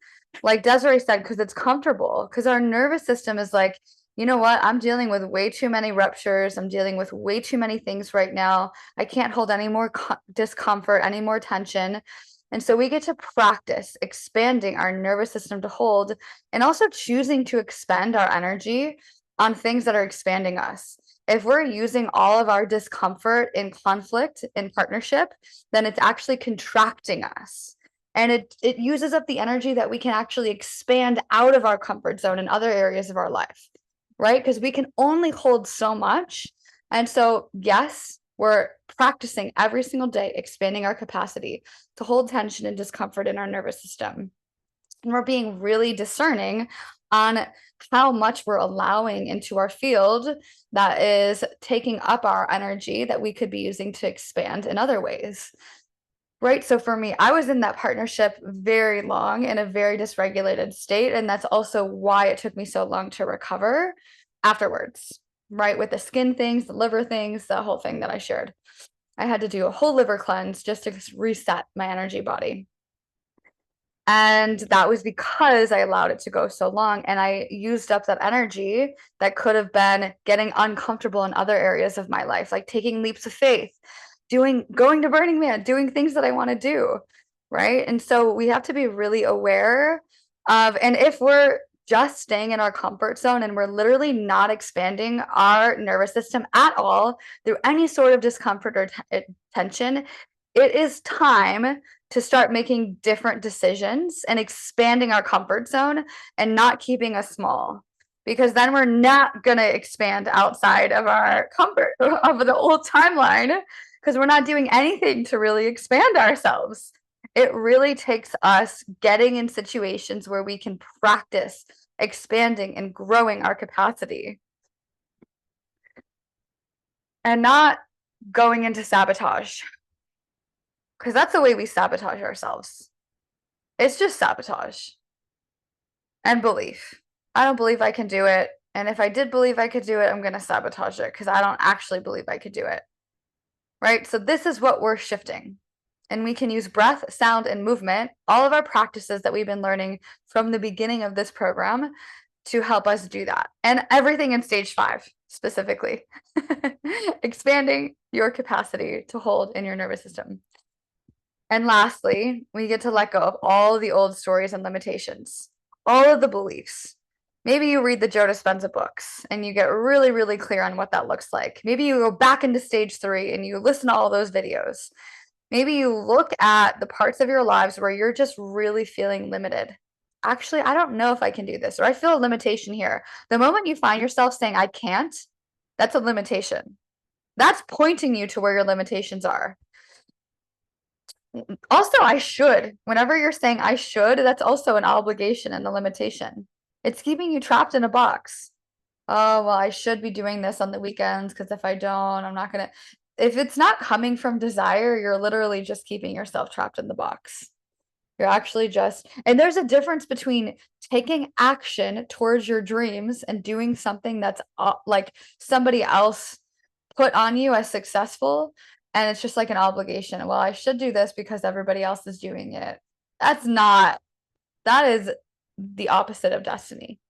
like Desiree said, because it's comfortable, because our nervous system is like, you know what? I'm dealing with way too many ruptures. I'm dealing with way too many things right now. I can't hold any more discomfort, any more tension. And so we get to practice expanding our nervous system to hold and also choosing to expend our energy on things that are expanding us. If we're using all of our discomfort in conflict, in partnership, then it's actually contracting us. And it uses up the energy that we can actually expand out of our comfort zone in other areas of our life, right? Because we can only hold so much. And so, yes, we're practicing every single day, expanding our capacity to hold tension and discomfort in our nervous system. And we're being really discerning on how much we're allowing into our field that is taking up our energy that we could be using to expand in other ways. Right. So for me, I was in that partnership very long in a very dysregulated state. And that's also why it took me so long to recover afterwards, right? With the skin things, the liver things, the whole thing that I shared. I had to do a whole liver cleanse just to reset my energy body. And that was because I allowed it to go so long and I used up that energy that could have been getting uncomfortable in other areas of my life, like taking leaps of faith, going to Burning Man, doing things that I want to do, right? And so we have to be really aware of, and if we're just staying in our comfort zone and we're literally not expanding our nervous system at all through any sort of discomfort or tension, it is time to start making different decisions and expanding our comfort zone and not keeping us small, because then we're not going to expand outside of our comfort of the old timeline because we're not doing anything to really expand ourselves. It really takes us getting in situations where we can practice expanding and growing our capacity and not going into sabotage, because that's the way we sabotage ourselves. It's just sabotage and belief. I don't believe I can do it. And if I did believe I could do it, I'm going to sabotage it because I don't actually believe I could do it. Right? So this is what we're shifting. And we can use breath, sound, and movement, all of our practices that we've been learning from the beginning of this program to help us do that. And everything in stage 5 specifically, expanding your capacity to hold in your nervous system. And lastly, we get to let go of all the old stories and limitations, all of the beliefs. Maybe you read the Joe Dispenza books and you get really, really clear on what that looks like. Maybe you go back into stage 3 and you listen to all those videos. Maybe you look at the parts of your lives where you're just really feeling limited. Actually, I don't know if I can do this, or I feel a limitation here. The moment you find yourself saying, I can't, that's a limitation. That's pointing you to where your limitations are. Also, I should. Whenever you're saying I should, that's also an obligation and a limitation. It's keeping you trapped in a box. Oh, well, I should be doing this on the weekends because if I don't, I'm not gonna. If it's not coming from desire, you're literally just keeping yourself trapped in the box. You're actually just, and there's a difference between taking action towards your dreams and doing something that's like somebody else put on you as successful, and it's just like an obligation. Well, I should do this because everybody else is doing it. That's not, that is the opposite of destiny.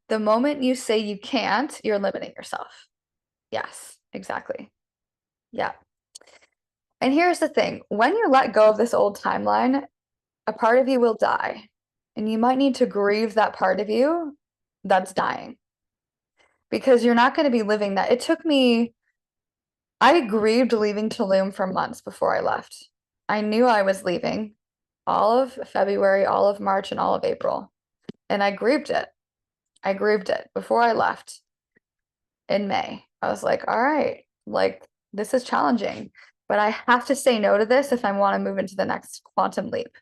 The moment you say you can't, you're limiting yourself. Yes, exactly. Yeah. And here's the thing, when you let go of this old timeline, a part of you will die, and you might need to grieve that part of you that's dying, because you're not going to be living that. It took me, I grieved leaving Tulum for months before I left. I knew I was leaving all of February, all of March, and all of April. And I grieved it. I grieved it before I left in May. I was like, all right, like this is challenging, but I have to say no to this if I want to move into the next quantum leap.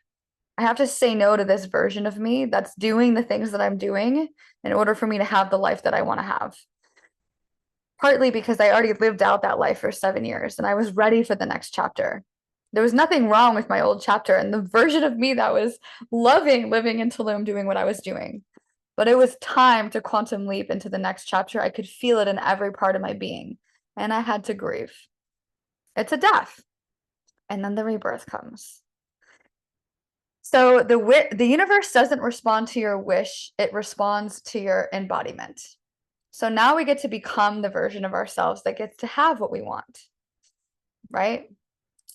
I have to say no to this version of me that's doing the things that I'm doing in order for me to have the life that I want to have. Partly because I already lived out that life for 7 years and I was ready for the next chapter. There was nothing wrong with my old chapter and the version of me that was loving living in Tulum doing what I was doing. But it was time to quantum leap into the next chapter. I could feel it in every part of my being, and I had to grieve. It's a death, and then the rebirth comes. So the universe doesn't respond to your wish, it responds to your embodiment. So now we get to become the version of ourselves that gets to have what we want, right?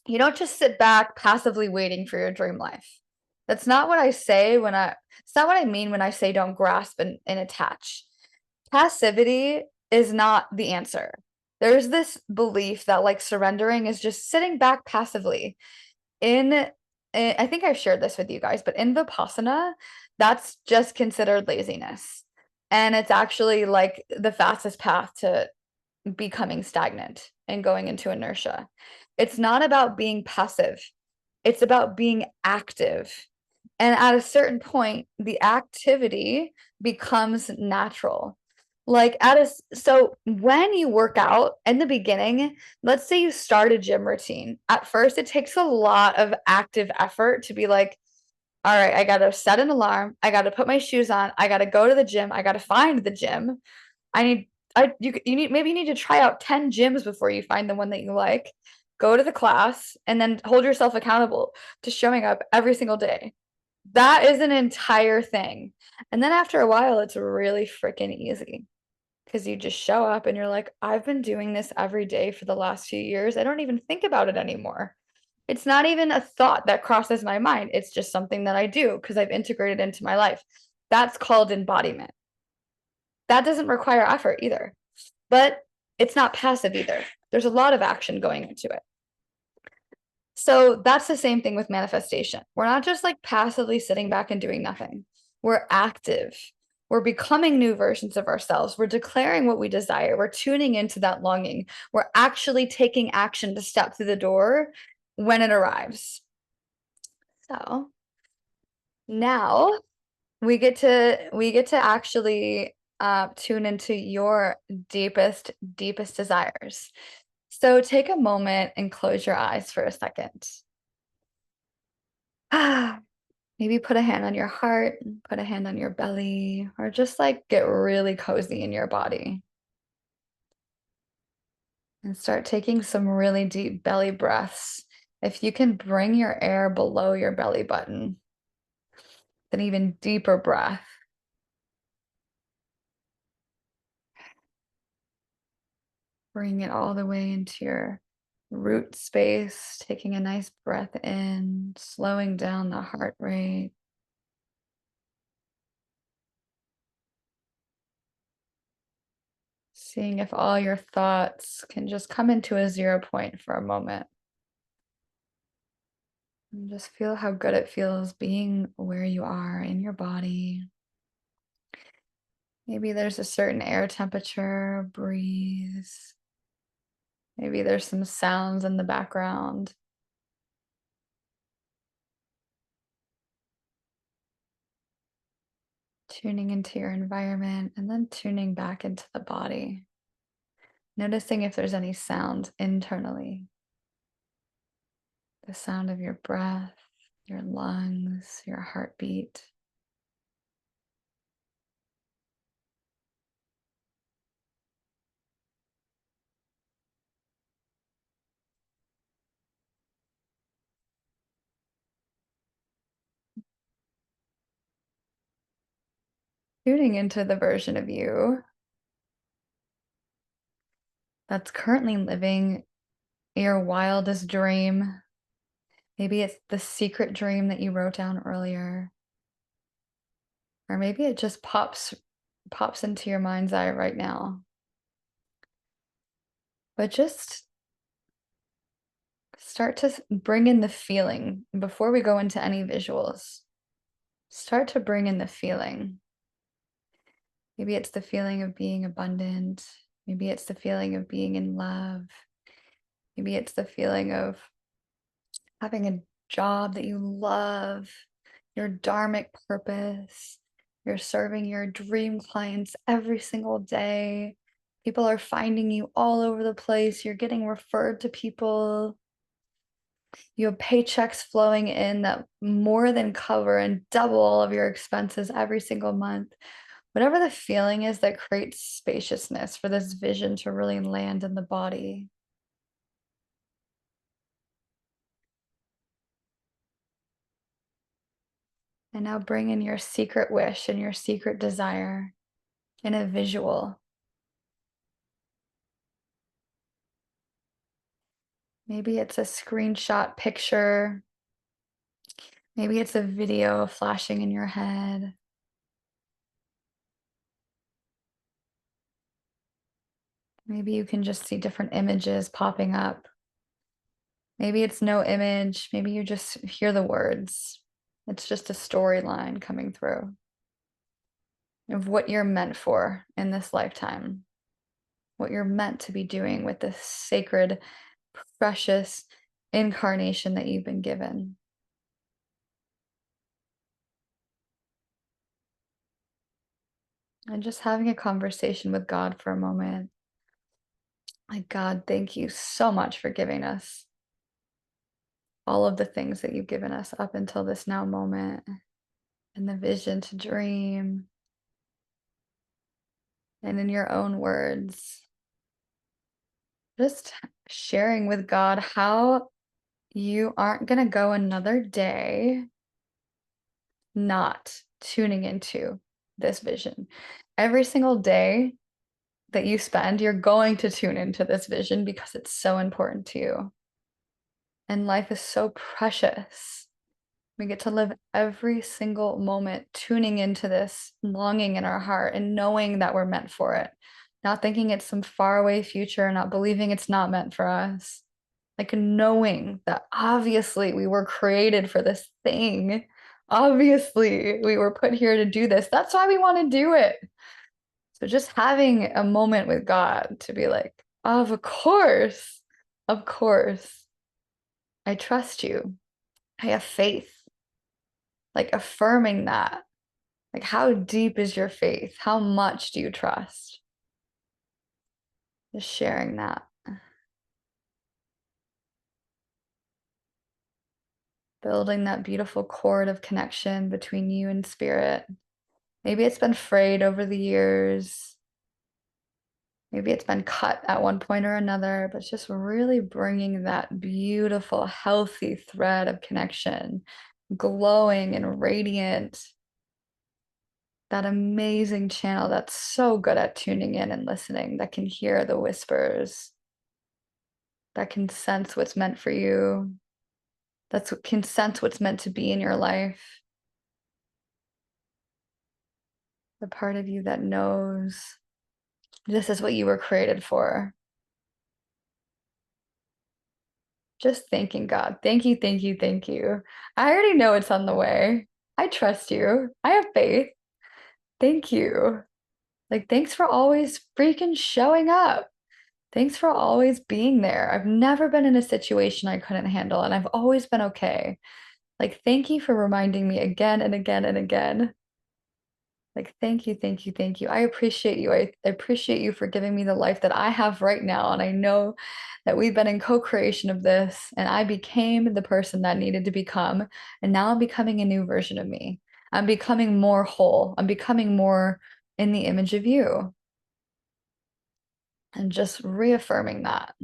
You don't just sit back passively waiting for your dream life. That's not what I say it's not what I mean when I say don't grasp and attach. Passivity is not the answer. There's this belief that like surrendering is just sitting back passively. I think I've shared this with you guys, but in Vipassana, that's just considered laziness. And it's actually like the fastest path to becoming stagnant and going into inertia. It's not about being passive, it's about being active. And at a certain point, the activity becomes natural. Like so when you work out in the beginning, let's say you start a gym routine. At first, it takes a lot of active effort to be like, all right, I got to set an alarm. I got to put my shoes on. I got to go to the gym. I got to find the gym. You need to try out 10 gyms before you find the one that you like. Go to the class and then hold yourself accountable to showing up every single day. That is an entire thing. And then after a while, it's really freaking easy because you just show up and you're like, I've been doing this every day for the last few years. I don't even think about it anymore. It's not even a thought that crosses my mind. It's just something that I do because I've integrated into my life. That's called embodiment. That doesn't require effort either, but it's not passive either. There's a lot of action going into it. So that's the same thing with manifestation. We're not just like passively sitting back and doing nothing. We're active. We're becoming new versions of ourselves. We're declaring what we desire. We're tuning into that longing. We're actually taking action to step through the door when it arrives. So now we get to actually tune into your deepest desires. So take a moment and close your eyes for a second. Maybe put a hand on your heart, put a hand on your belly, or just like get really cozy in your body. And start taking some really deep belly breaths. If you can bring your air below your belly button, an even deeper breath. Bring it all the way into your root space, taking a nice breath in, slowing down the heart rate. Seeing if all your thoughts can just come into a 0 point for a moment. And just feel how good it feels being where you are in your body. Maybe there's a certain air temperature, breeze. Maybe there's some sounds in the background. Tuning into your environment and then tuning back into the body. Noticing if there's any sound internally. The sound of your breath, your lungs, your heartbeat. Tuning into the version of you that's currently living your wildest dream. Maybe it's the secret dream that you wrote down earlier. Or maybe it just pops into your mind's eye right now. But just start to bring in the feeling before we go into any visuals. Start to bring in the feeling. Maybe it's the feeling of being abundant. Maybe it's the feeling of being in love. Maybe it's the feeling of having a job that you love, your dharmic purpose. You're serving your dream clients every single day. People are finding you all over the place. You're getting referred to people. You have paychecks flowing in that more than cover and double all of your expenses every single month. Whatever the feeling is that creates spaciousness for this vision to really land in the body. And now bring in your secret wish and your secret desire in a visual. Maybe it's a screenshot picture. Maybe it's a video flashing in your head. Maybe you can just see different images popping up. Maybe it's no image. Maybe you just hear the words. It's just a storyline coming through of what you're meant for in this lifetime, what you're meant to be doing with this sacred, precious incarnation that you've been given. And just having a conversation with God for a moment. Like, God, thank you so much for giving us all of the things that you've given us up until this now moment, and the vision to dream. And in your own words, just sharing with God how you aren't going to go another day not tuning into this vision. Every single day that you spend, you're going to tune into this vision because it's so important to you. And life is so precious. We get to live every single moment tuning into this longing in our heart and knowing that we're meant for it, not thinking it's some faraway future, not believing it's not meant for us. Like knowing that obviously we were created for this thing. Obviously, we were put here to do this. That's why we want to do it. So just having a moment with God to be like, of course, I trust you. I have faith. Like affirming that. Like, how deep is your faith? How much do you trust? Just sharing that. Building that beautiful cord of connection between you and spirit. Maybe it's been frayed over the years. Maybe it's been cut at one point or another, but just really bringing that beautiful, healthy thread of connection, glowing and radiant. That amazing channel that's so good at tuning in and listening, that can hear the whispers, that can sense what's meant for you, that's what can sense what's meant to be in your life. The part of you that knows this is what you were created for. Just thanking God. Thank you, thank you, thank you. I already know it's on the way. I trust you. I have faith. Thank you. Like, thanks for always freaking showing up. Thanks for always being there. I've never been in a situation I couldn't handle, and I've always been okay. Like, thank you for reminding me again and again and again. Like, thank you, thank you, thank you. I appreciate you. I appreciate you for giving me the life that I have right now. And I know that we've been in co-creation of this, and I became the person that needed to become. And now I'm becoming a new version of me. I'm becoming more whole. I'm becoming more in the image of you. And just reaffirming that.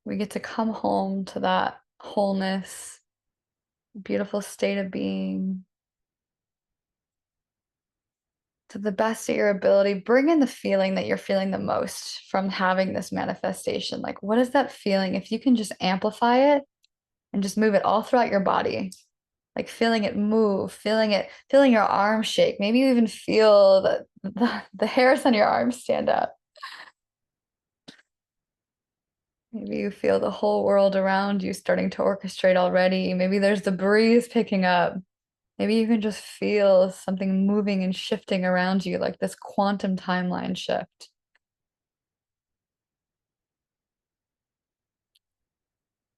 We get to come home to that wholeness, beautiful state of being, to the best of your ability. Bring in the feeling that you're feeling the most from having this manifestation. Like, what is that feeling? If you can just amplify it and just move it all throughout your body, like feeling it move, feeling your arms shake. Maybe you even feel the hairs on your arms stand up. Maybe you feel the whole world around you starting to orchestrate already. Maybe there's the breeze picking up. Maybe you can just feel something moving and shifting around you, like this quantum timeline shift.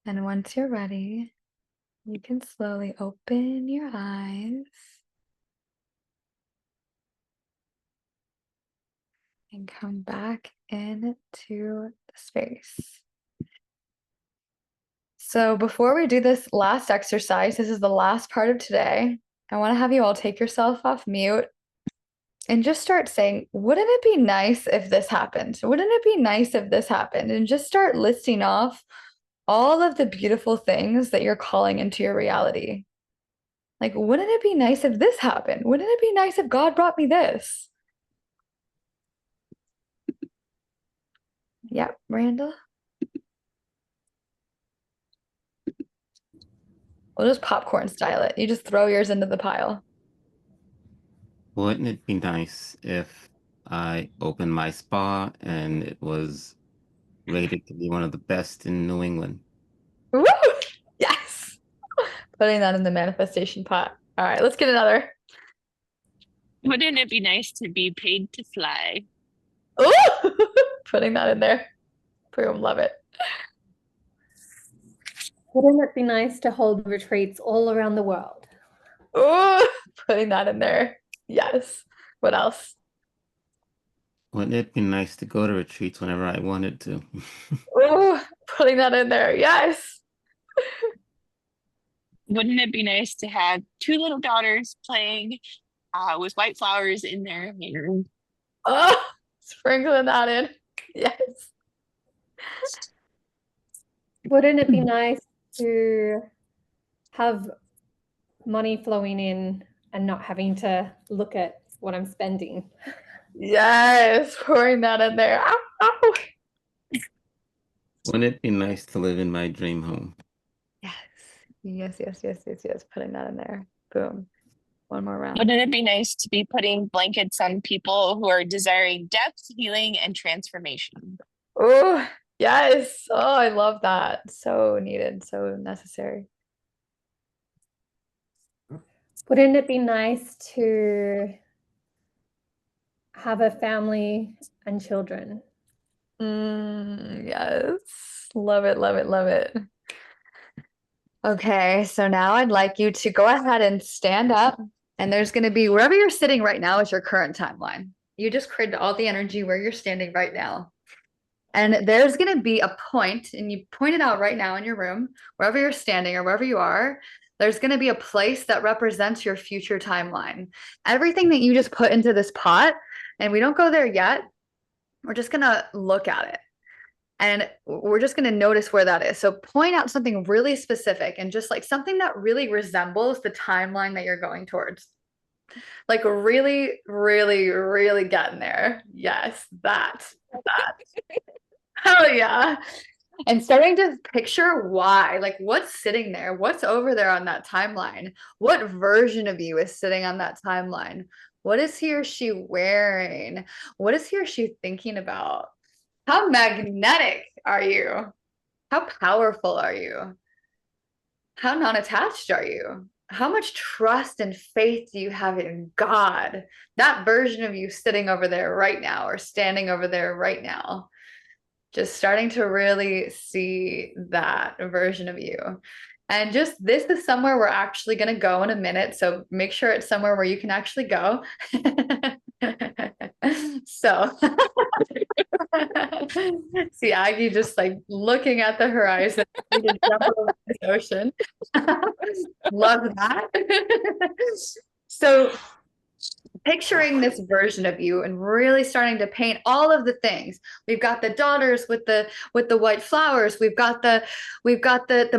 And once you're ready, you can slowly open your eyes and come back into the space. So before we do this last exercise, this is the last part of today. I want to have you all take yourself off mute and just start saying, wouldn't it be nice if this happened? Wouldn't it be nice if this happened? And just start listing off all of the beautiful things that you're calling into your reality. Like, wouldn't it be nice if this happened? Wouldn't it be nice if God brought me this? Yep, Randall. We'll just popcorn style it. You just throw yours into the pile. Wouldn't it be nice if I opened my spa and it was rated to be one of the best in New England? Woo! Yes. Putting that in the manifestation pot. All right, let's get another. Wouldn't it be nice to be paid to fly? Ooh! Putting that in there. Boom, love it. Wouldn't it be nice to hold retreats all around the world? Ooh! Putting that in there. Yes. What else? Wouldn't it be nice to go to retreats whenever I wanted to? Ooh! Putting that in there. Yes. Wouldn't it be nice to have two little daughters playing with white flowers in their hair? Oh, sprinkling that in. Yes. Wouldn't it be nice to have money flowing in and not having to look at what I'm spending? Yes. Pouring that in there. Ow, ow. Wouldn't it be nice to live in my dream home? Yes. Yes, yes, yes, yes, yes. Putting that in there. Boom. One more round. Wouldn't it be nice to be putting blankets on people who are desiring depth, healing, and transformation? Oh, yes. Oh, I love that. So needed, so necessary. Wouldn't it be nice to have a family and children? Yes. Love it, love it, love it. Okay, so now I'd like you to go ahead and stand up, and there's going to be wherever you're sitting right now is your current timeline. You just created all the energy where you're standing right now. And there's going to be a point, and you point it out right now in your room, wherever you're standing or wherever you are, there's going to be a place that represents your future timeline. Everything that you just put into this pot, and we don't go there yet, we're just going to look at it. And we're just going to notice where that is. So point out something really specific and just like something that really resembles the timeline that you're going towards. Like really, really, really getting there. Yes, that. Hell yeah. And starting to picture why, like what's sitting there, what's over there on that timeline, what version of you is sitting on that timeline, what is he or she wearing, what is he or she thinking about, how magnetic are you, how powerful are you, how non-attached are you, how much trust and faith do you have in God, that version of you sitting over there right now or standing over there right now. Just starting to really see that version of you. And just this is somewhere we're actually going to go in a minute. So make sure it's somewhere where you can actually go. So see Aggie just like looking at the horizon, ready to jump over this ocean. Love that. So picturing this version of you and really starting to paint all of the things. We've got the daughters with the white flowers. We've got the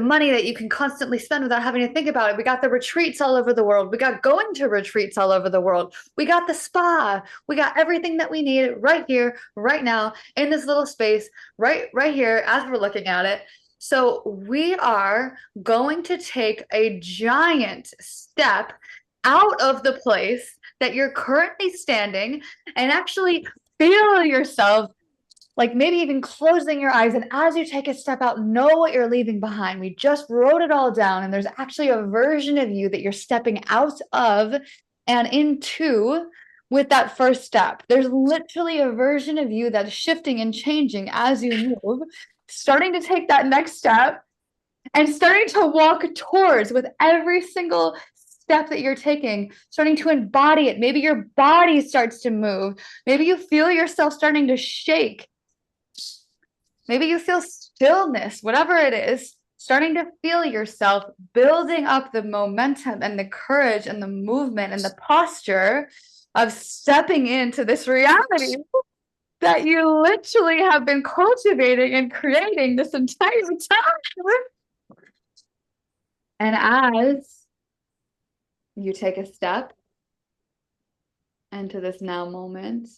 money that you can constantly spend without having to think about it. We got the retreats all over the world. We got going to retreats all over the world. We got the spa. We got everything that we need right here, right now, in this little space, right here as we're looking at it. So we are going to take a giant step out of the place that you're currently standing and actually feel yourself like maybe even closing your eyes. And as you take a step out, know what you're leaving behind. We just wrote it all down. And there's actually a version of you that you're stepping out of and into with that first step. There's literally a version of you that's shifting and changing as you move, starting to take that next step and starting to walk towards with every single step that you're taking, starting to embody it. Maybe your body starts to move. Maybe you feel yourself starting to shake. Maybe you feel stillness, whatever it is, starting to feel yourself building up the momentum and the courage and the movement and the posture of stepping into this reality that you literally have been cultivating and creating this entire time. And as you take a step into this now moment,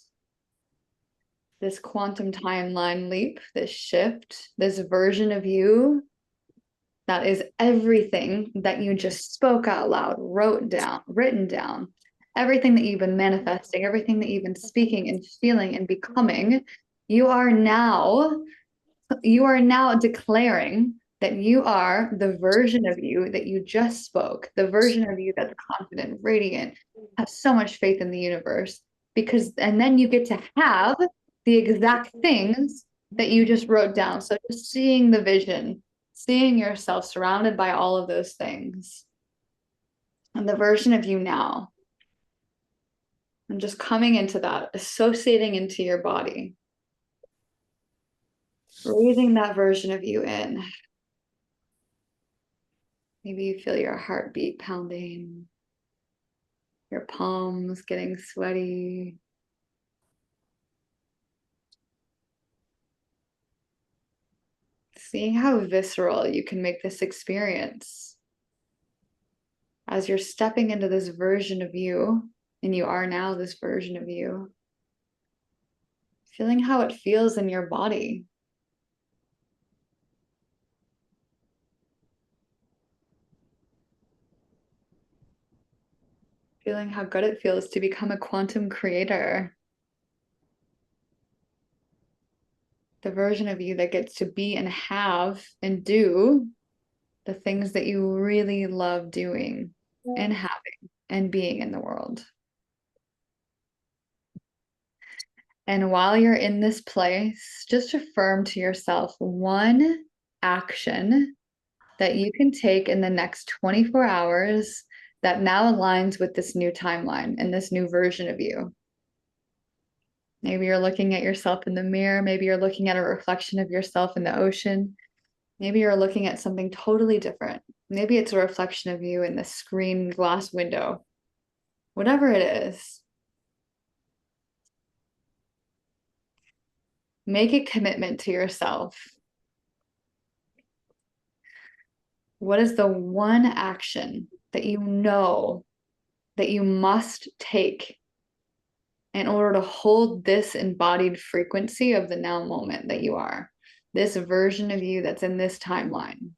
this quantum timeline leap, this shift, this version of you that is everything that you just spoke out loud, wrote down, written down, everything that you've been manifesting, everything that you've been speaking and feeling and becoming, you are now declaring that you are the version of you that you just spoke, the version of you that's confident, radiant, has so much faith in the universe, and then you get to have the exact things that you just wrote down. So just seeing the vision, seeing yourself surrounded by all of those things, and the version of you now, and just coming into that, associating into your body, breathing that version of you in. Maybe you feel your heartbeat pounding, your palms getting sweaty. Seeing how visceral you can make this experience as you're stepping into this version of you, and you are now this version of you. Feeling how it feels in your body. Feeling how good it feels to become a quantum creator. The version of you that gets to be and have and do the things that you really love doing and having and being in the world. And while you're in this place, just affirm to yourself one action that you can take in the next 24 hours that now aligns with this new timeline and this new version of you. Maybe you're looking at yourself in the mirror. Maybe you're looking at a reflection of yourself in the ocean. Maybe you're looking at something totally different. Maybe it's a reflection of you in the screen glass window. Whatever it is, make a commitment to yourself. What is the one action that you know that you must take in order to hold this embodied frequency of the now moment that you are? this version of you that's in this timeline,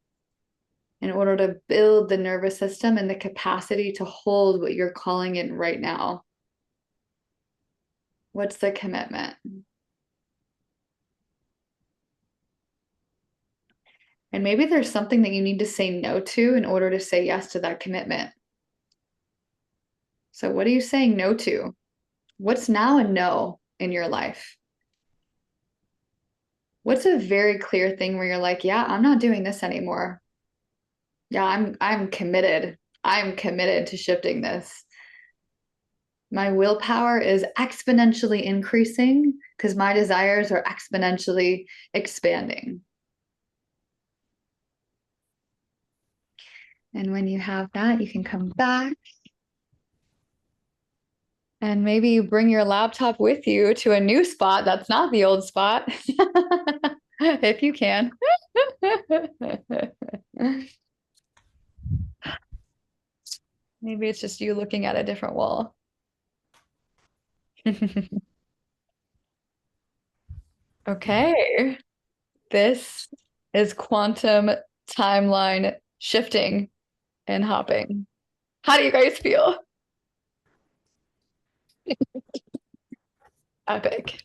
in order to build the nervous system and the capacity to hold what you're calling in right now? What's the commitment? And maybe there's something that you need to say no to in order to say yes to that commitment. So what are you saying no to? What's now a no in your life? What's a very clear thing where you're like, yeah, I'm not doing this anymore. Yeah, I'm committed. I'm committed to shifting this. My willpower is exponentially increasing because my desires are exponentially expanding. And when you have that, you can come back. And maybe you bring your laptop with you to a new spot that's not the old spot, if you can. Maybe it's just you looking at a different wall. Okay. This is quantum timeline shifting and hopping. How do you guys feel? Epic.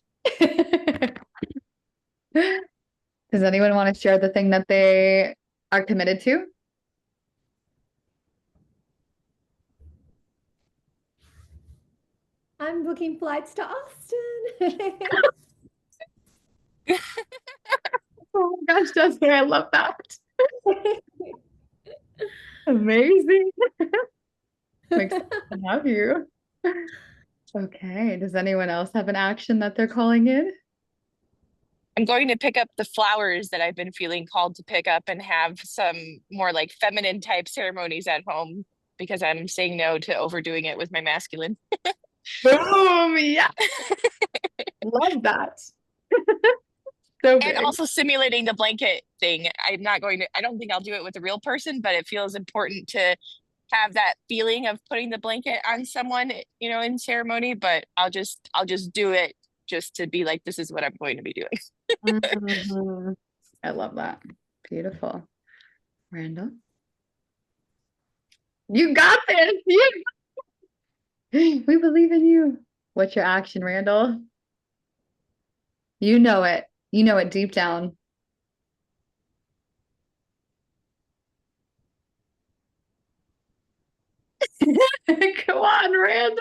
Does anyone want to share the thing that they are committed to? I'm booking flights to Austin. Oh my gosh, Jessica, I love that. Amazing. I'm excited to have you. Okay, does anyone else have an action that they're calling in? I'm going to pick up the flowers that I've been feeling called to pick up and have some more like feminine type ceremonies at home because I'm saying no to overdoing it with my masculine. Boom! Yeah. Love that. So And good. also simulating the blanket thing. I don't think I'll do it with a real person, but it feels important to have that feeling of putting the blanket on someone, in ceremony, but I'll just do it just to be like, this is what I'm going to be doing. Mhm. I love that. Beautiful. Randall? You got this. We believe in you. What's your action, Randall? You know it. You know it deep down. Come on, Randall.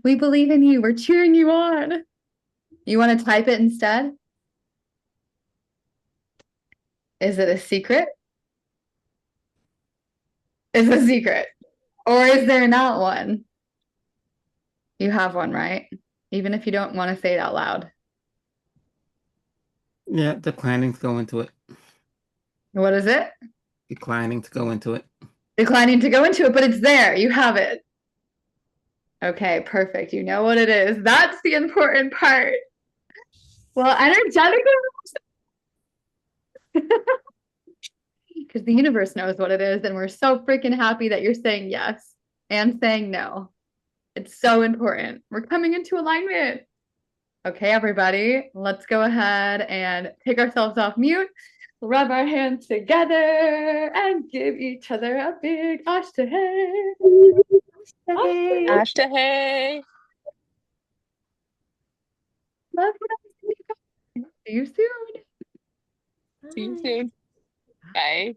We believe in you. We're cheering you on. You want to type it instead? Is it a secret? Is a secret. Or is there not one? You have one, right? Even if you don't want to say it out loud. Yeah, declining to go into it. What is it? Declining to go into it. Declining to go into it, but it's there. You have it. Okay, perfect. You know what it is. That's the important part. Well, energetically, because the universe knows what it is, and we're so freaking happy that you're saying yes and saying no. It's so important. We're coming into alignment. Okay, everybody, let's go ahead and take ourselves off mute, rub our hands together, and give each other a big ashtray. Ashtray. Ashtahay. Love you. See you soon. See you soon. Bye.